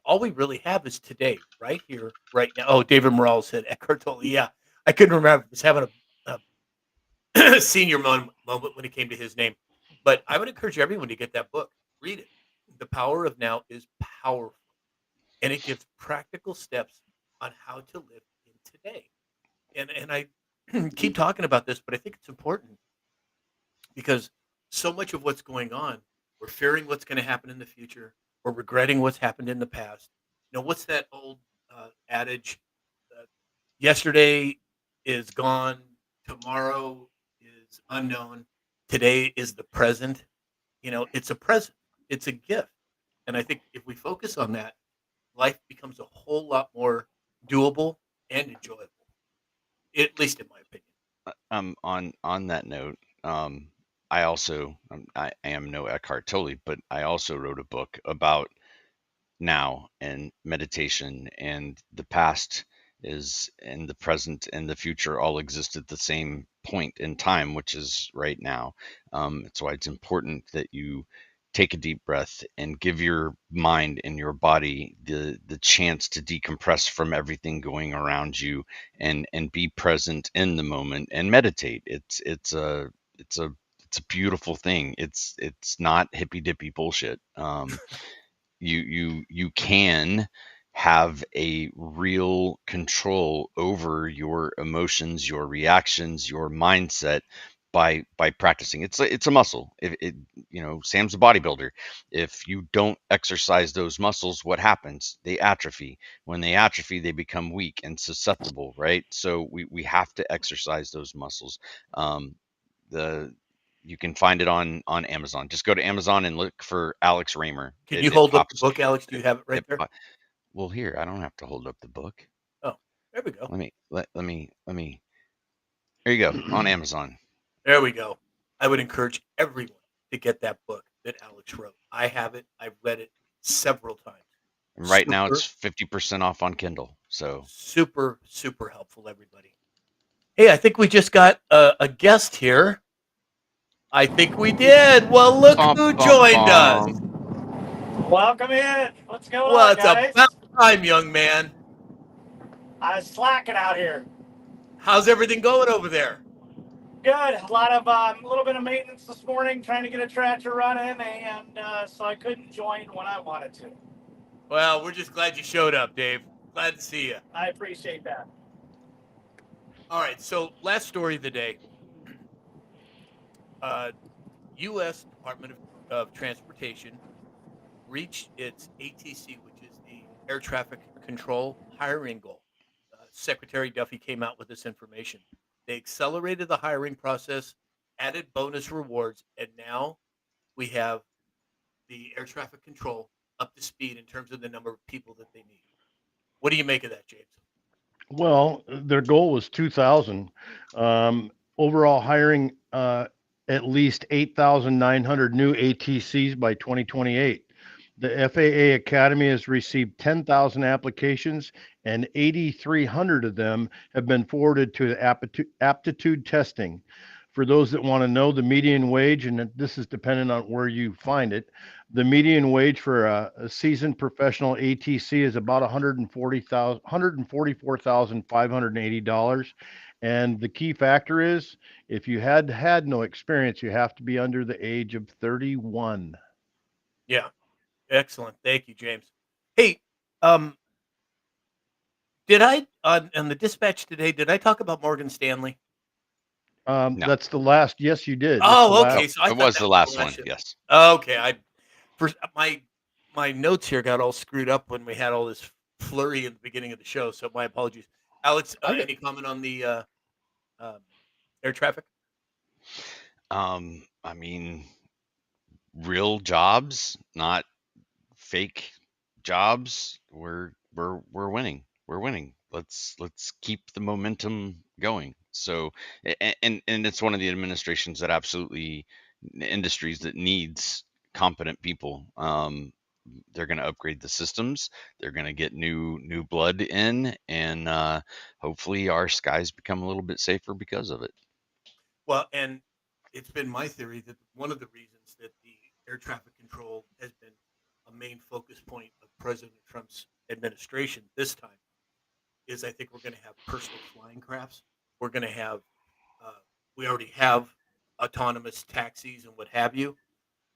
All we really have is today, right here, right now. Oh, David Morales said Eckhart Tolle. Yeah, I couldn't remember. I was having a senior moment when it came to his name. But I would encourage everyone to get that book. Read it. The Power of Now is powerful, and it gives practical steps on how to live in today. And I keep talking about this, but I think it's important because so much of what's going on, we're fearing what's going to happen in the future. We're regretting what's happened in the past. You know, what's that old adage? Uh, Yesterday is gone. Tomorrow is unknown. Today is the present. You know, it's a present. It's a gift. And I think if we focus on that, life becomes a whole lot more doable and enjoyable, at least in my opinion. On that note, I also I am no Eckhart Tolle, but I also wrote a book about now and meditation, and the past is and the present and the future all exist at the same point in time, which is right now. It's why it's important that you take a deep breath and give your mind and your body the chance to decompress from everything going around you, and be present in the moment and meditate. It's a beautiful thing. It's not hippy dippy bullshit. You can have a real control over your emotions, your reactions, your mindset by practicing. It's a muscle. If it, Sam's a bodybuilder. If you don't exercise those muscles, what happens? They atrophy. When they atrophy, they become weak and susceptible, right? So we have to exercise those muscles. The You can find it on Amazon. Just go to Amazon and look for Alex Raymer. Can It you it hold up the pops. book, Alex? Do you have it right It there? po- well, here, I don't have to hold up the book. Oh, there we go. Let me. There you go, on Amazon. There we go. I would encourage everyone to get that book that Alex wrote. I have it. I've read it several times. And right now Super, it's 50% off on Kindle. So super, super helpful, everybody. Hey, I think we just got a guest here. I think we did. Well, look bum, who bum, joined us. bum. Welcome in. What's going Well, on, it's guys? about time, young man. I was slacking out here. How's everything going over there? Good. A lot of a little bit of maintenance this morning, trying to get a tractor running, and so I couldn't join when I wanted to. Well, we're just glad you showed up, Dave. Glad to see you. I appreciate that. All right, so last story of the day. U.S. Department of Transportation reached its ATC, which is the Air Traffic Control hiring goal. Secretary Duffy came out with this information. They accelerated the hiring process, added bonus rewards, and now we have the air traffic control up to speed in terms of the number of people that they need. What do you make of that, James? Well, their goal was 2,000. Overall hiring at least 8,900 new ATCs by 2028. The FAA Academy has received 10,000 applications, and 8,300 of them have been forwarded to the aptitude testing. For those that want to know, the median wage, and this is dependent on where you find it, the median wage for a seasoned professional ATC is about $144,580. And the key factor is if you had no experience, you have to be under the age of 31. Yeah, excellent. Thank you, James. Hey, did I on the dispatch today? Did I talk about Morgan Stanley? No. That's the last. Yes, you did. Oh, okay. So I It thought was that the last one. show. Yes. Okay, my notes here got all screwed up when we had all this flurry in the beginning of the show. So my apologies, Alex. Any comment on the air traffic? I mean, real jobs, not fake jobs. We're winning. We're winning. Let's keep the momentum going. So, and it's one of the administrations that absolutely industries that needs competent people. They're going to upgrade the systems. They're going to get new blood in, and hopefully our skies become a little bit safer because of it. Well, and it's been my theory that one of the reasons that the air traffic control has been a main focus point of President Trump's administration this time is I think we're going to have personal flying crafts. We're going to have, we already have autonomous taxis and what have you.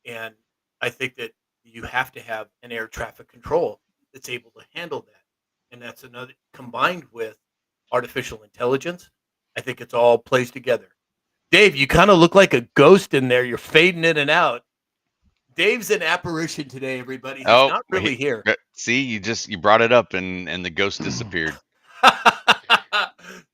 And I think that you have to have an air traffic control that's able to handle that. And that's another combined with artificial intelligence. I think it's all plays together. Dave, you kind of look like a ghost in there. You're fading in and out. Dave's an apparition today, everybody. He's not really here. See, you brought it up, and the ghost disappeared.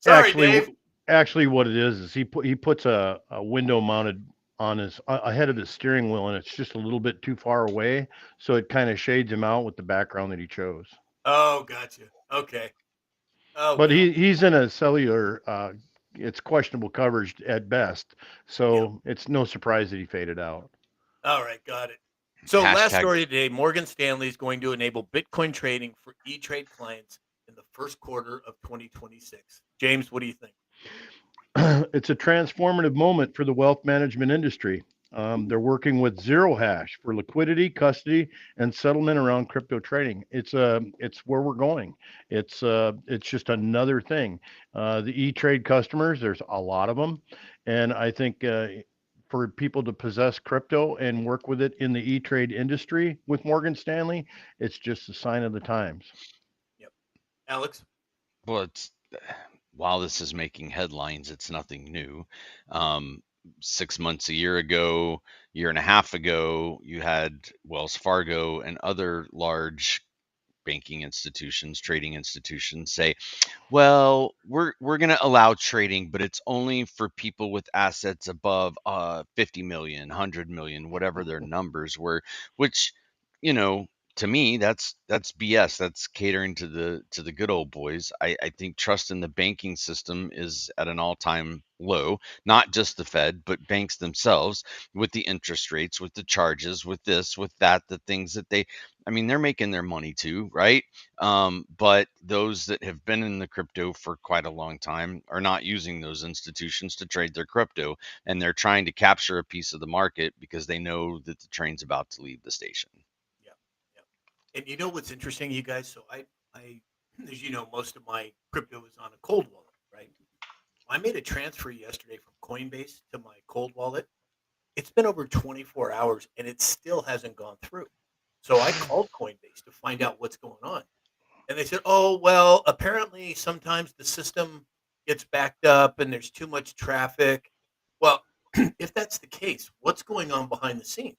Sorry, Dave. Actually, what it is he puts a window mounted on his ahead of his steering wheel, and it's just a little bit too far away, so it kind of shades him out with the background that he chose. Oh, gotcha. Okay. Oh, But well. he's in a cellular. It's questionable coverage at best, so it's no surprise that he faded out. All right, got it. So last Hashtag story today, Morgan Stanley is going to enable Bitcoin trading for E-Trade clients in the first quarter of 2026. James, what do you think? It's a transformative moment for the wealth management industry. They're working with Zero Hash for liquidity, custody, and settlement around crypto trading. It's where we're going. It's just another thing. The E-Trade customers, there's a lot of them, and I think for people to possess crypto and work with it in the E-Trade industry with Morgan Stanley, it's just a sign of the times. Yep. Alex? Well, it's while this is making headlines, it's nothing new. 6 months, a year ago, year and a half ago, you had Wells Fargo and other large banking institutions, trading institutions say, well, we're going to allow trading, but it's only for people with assets above 50 million, 100 million, whatever their numbers were, which, you know, to me, that's BS. That's catering to the good old boys. I think trust in the banking system is at an all-time low, not just the Fed, but banks themselves, with the interest rates, with the charges, with this, with that, the things that I mean, they're making their money too, right? But those that have been in the crypto for quite a long time are not using those institutions to trade their crypto, and they're trying to capture a piece of the market because they know that the train's about to leave the station. Yeah. Yeah. And you know what's interesting, you guys? So as you know, most of my crypto is on a cold wallet, right? I made a transfer yesterday from Coinbase to my cold wallet. It's been over 24 hours and it still hasn't gone through. So I called Coinbase to find out what's going on. And they said, oh, well, apparently sometimes the system gets backed up and there's too much traffic. Well, if that's the case, what's going on behind the scenes?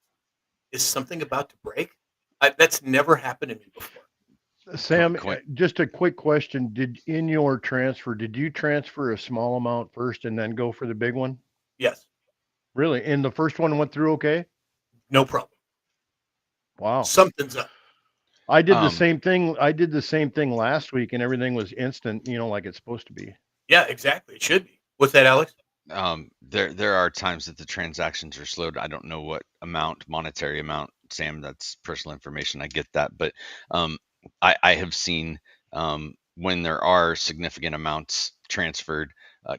Is something about to break? That's never happened to me before. Sam, Coin- just a quick question. Did you transfer a small amount first and then go for the big one? Yes, Really? And the first one went through okay? no problem. Wow. Something's up. I did the Um, same thing. I did the same thing last week and everything was instant, like it's supposed to be. Yeah, exactly. It should be. What's that, Alex? there are times that the transactions are slowed. I don't know what monetary amount, Sam. That's personal information. I get that, but I have seen when there are significant amounts transferred,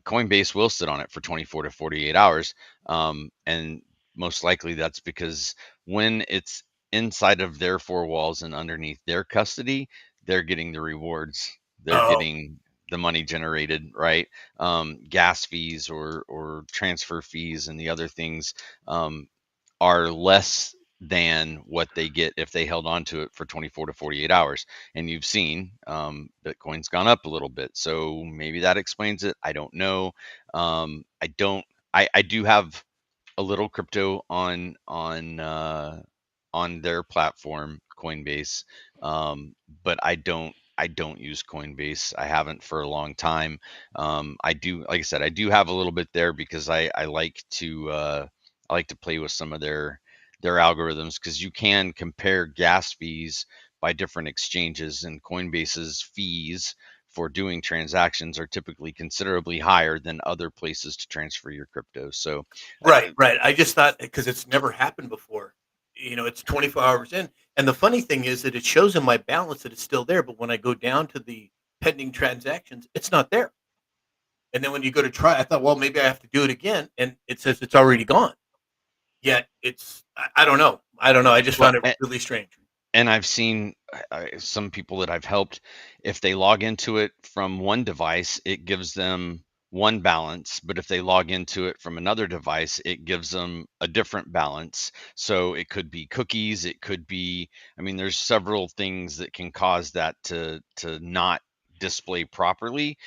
Coinbase will sit on it for 24 to 48 hours, and most likely that's because when it's inside of their four walls and underneath their custody, they're getting the rewards. They're Oh, getting the money generated, right? Gas fees or transfer fees and the other things are less than what they get if they held on to it for 24 to 48 hours. And you've seen Bitcoin's gone up a little bit, so maybe that explains it. I don't know. I don't. I do have a little crypto on their platform, Coinbase, but I don't use Coinbase. I haven't for a long time. I do, like I said, I do have a little bit there because I like to play with some of their algorithms, because you can compare gas fees by different exchanges, and Coinbase's fees for doing transactions are typically considerably higher than other places to transfer your crypto. So right, right. I just thought because it's never happened before. It's 24 hours in. And the funny thing is that it shows in my balance that it's still there. But when I go down to the pending transactions, it's not there. And then when you go to try, I thought, well, maybe I have to do it again. And it says it's already gone. Yet I don't know. I don't know. I just well, found it really strange. and I've seen some people that I've helped, if they log into it from one device, it gives them one balance, but if they log into it from another device, it gives them a different balance. So it could be cookies, it could be, I mean, there's several things that can cause that to not display properly.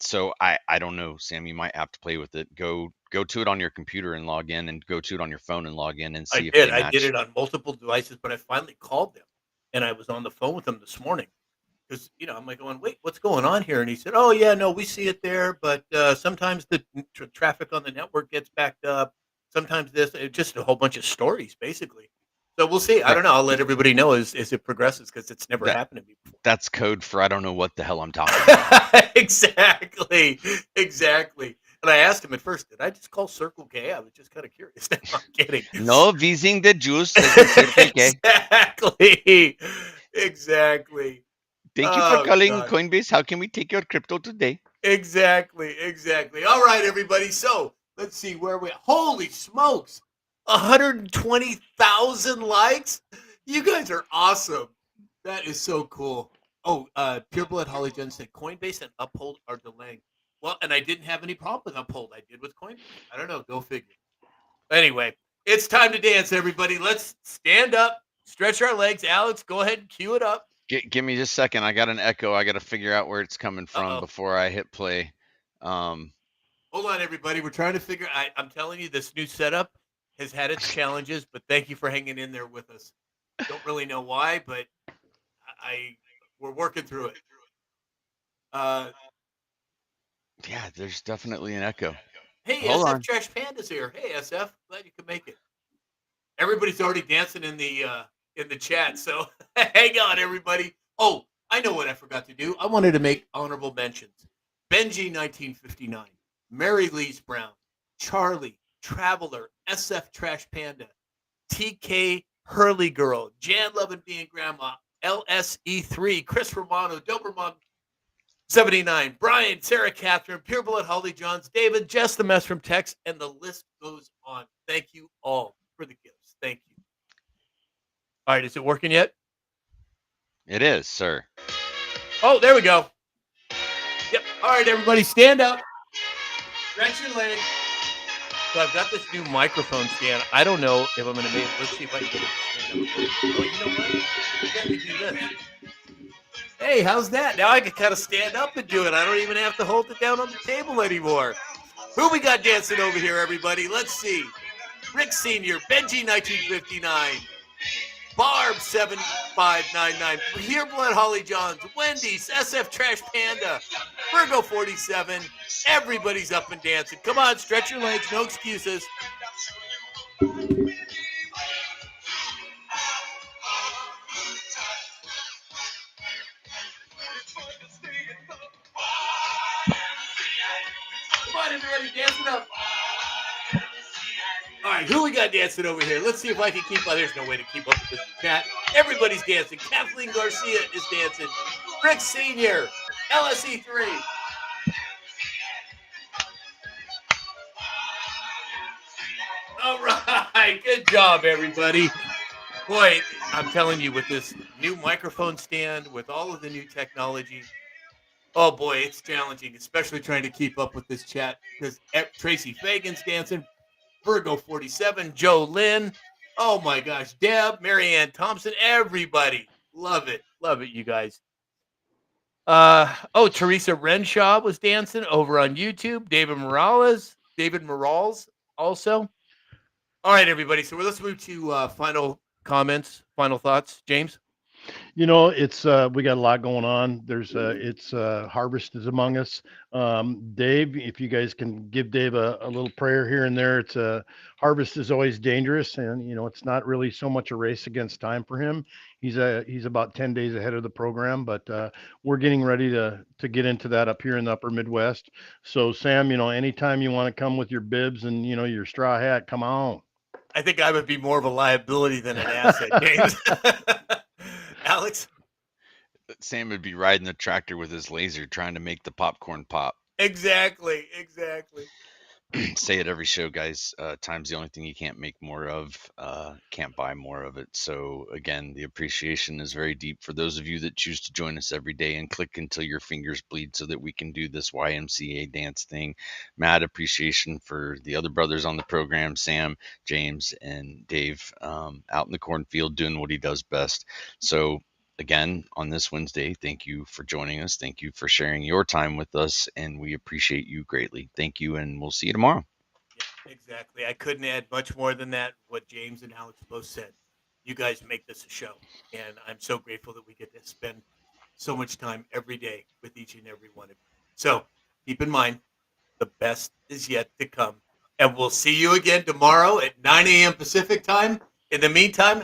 So I don't know, Sam, you might have to play with it. Go to it on your computer and log in, and go to it on your phone and log in and see if they I did match. it on multiple devices, but I finally called them, and I was on the phone with them this morning because I'm like going, wait, what's going on here? And he said, oh yeah, no, we see it there, but sometimes the traffic on the network gets backed up. sometimes this, it's just a whole bunch of stories, basically. So we'll see. I don't know. I'll let everybody know as it progresses because it's never happened to me before. That's code for I don't know what the hell I'm talking about. Exactly. And I asked him at first, did I just call Circle K? I was just kind of curious. No, I'm kidding. No, vising the juice. Exactly. Thank you for calling Coinbase. How can we take your crypto today? Exactly. All right, everybody. So let's see where we. Holy smokes! 120,000 likes. You guys are awesome. That is so cool. Oh, Pureblood Holly Jen said Coinbase and Uphold are delaying. Well, and I didn't have any problem with Uphold. I did with Coinbase. I don't know. Go figure. Anyway, it's time to dance, everybody. Let's stand up, stretch our legs. Alex, go ahead and cue it up. Give me just a second. I got an echo. I got to figure out where it's coming from before I hit play. Hold on, everybody. We're trying to figure. I'm telling you, this new setup has had its challenges, but thank you for hanging in there with us. Don't really know why, but we're working through it. Yeah, there's definitely an echo. Hey, Hold SF on. Trash Panda's here. Hey, SF, glad you could make it. Everybody's already dancing in the chat, so hang on, everybody. Oh, I know what I forgot to do. I wanted to make honorable mentions. Benji 1959, Mary Lee's Brown, Charlie, Traveler, SF Trash Panda, TK Hurley Girl, Jan Lovin' Being Grandma, LSE3, Chris Romano, Doberman 79, Brian, Sarah Catherine, Pureblood Holly Johns, David, Jess the Mess from Tex, and the list goes on. Thank you all for the gifts. Thank you. All right, is it working yet? It is, sir. Oh, there we go. Yep. All right, everybody, stand up. Stretch your legs. So I've got this new microphone stand. I don't know if I'm going to make it. Let's see if I can get it to stand up. Oh, you know what? Let me do this. Hey, how's that? Now I can kind of stand up and do it. I don't even have to hold it down on the table anymore. Who we got dancing over here, everybody? Let's see. Rick Sr., Benji 1959, Barb 7599, Pureblood Holly Johns, Wendy's, SF Trash Panda, Virgo 47. Everybody's up and dancing. Come on, stretch your legs. No excuses. Come on, everybody, dancing up. All right, who we got dancing over here? Let's see if I can keep up. There's no way to keep up with this chat. Everybody's dancing. Kathleen Garcia is dancing. Rick Sr., LSE3. All right, good job, everybody. Boy, I'm telling you, with this new microphone stand, with all of the new technology, oh boy, it's challenging, especially trying to keep up with this chat because Tracy Fagan's dancing, Virgo 47, Joe Lynn, oh my gosh, Deb, Marianne Thompson, everybody. Love it, you guys. Teresa Renshaw was dancing over on YouTube. David Morales also. All right, everybody. So let's move to final comments, final thoughts. James? You know, it's we got a lot going on. There's it's harvest is among us. Dave, if you guys can give Dave a little prayer here and there. It's harvest is always dangerous, and you know it's not really so much a race against time for him. He's about 10 days ahead of the program, but we're getting ready to get into that up here in the upper Midwest. So Sam, you know, anytime you want to come with your bibs and you know your straw hat, come on. I think I would be more of a liability than an asset, James. Alex? Sam would be riding the tractor with his laser trying to make the popcorn pop. Exactly. Say it every show, guys. Time's the only thing you can't make more of, can't buy more of it. So again, the appreciation is very deep for those of you that choose to join us every day and click until your fingers bleed so that we can do this YMCA dance thing. Mad appreciation for the other brothers on the program, Sam, James, and Dave, out in the cornfield doing what he does best. So again, on this Wednesday, thank you for joining us. Thank you for sharing your time with us, and we appreciate you greatly. Thank you, and we'll see you tomorrow. Yeah, exactly. I couldn't add much more than that, what James and Alex both said. You guys make this a show, and I'm so grateful that we get to spend so much time every day with each and every one of you. So keep in mind, the best is yet to come. And we'll see you again tomorrow at 9 a.m. Pacific time. In the meantime,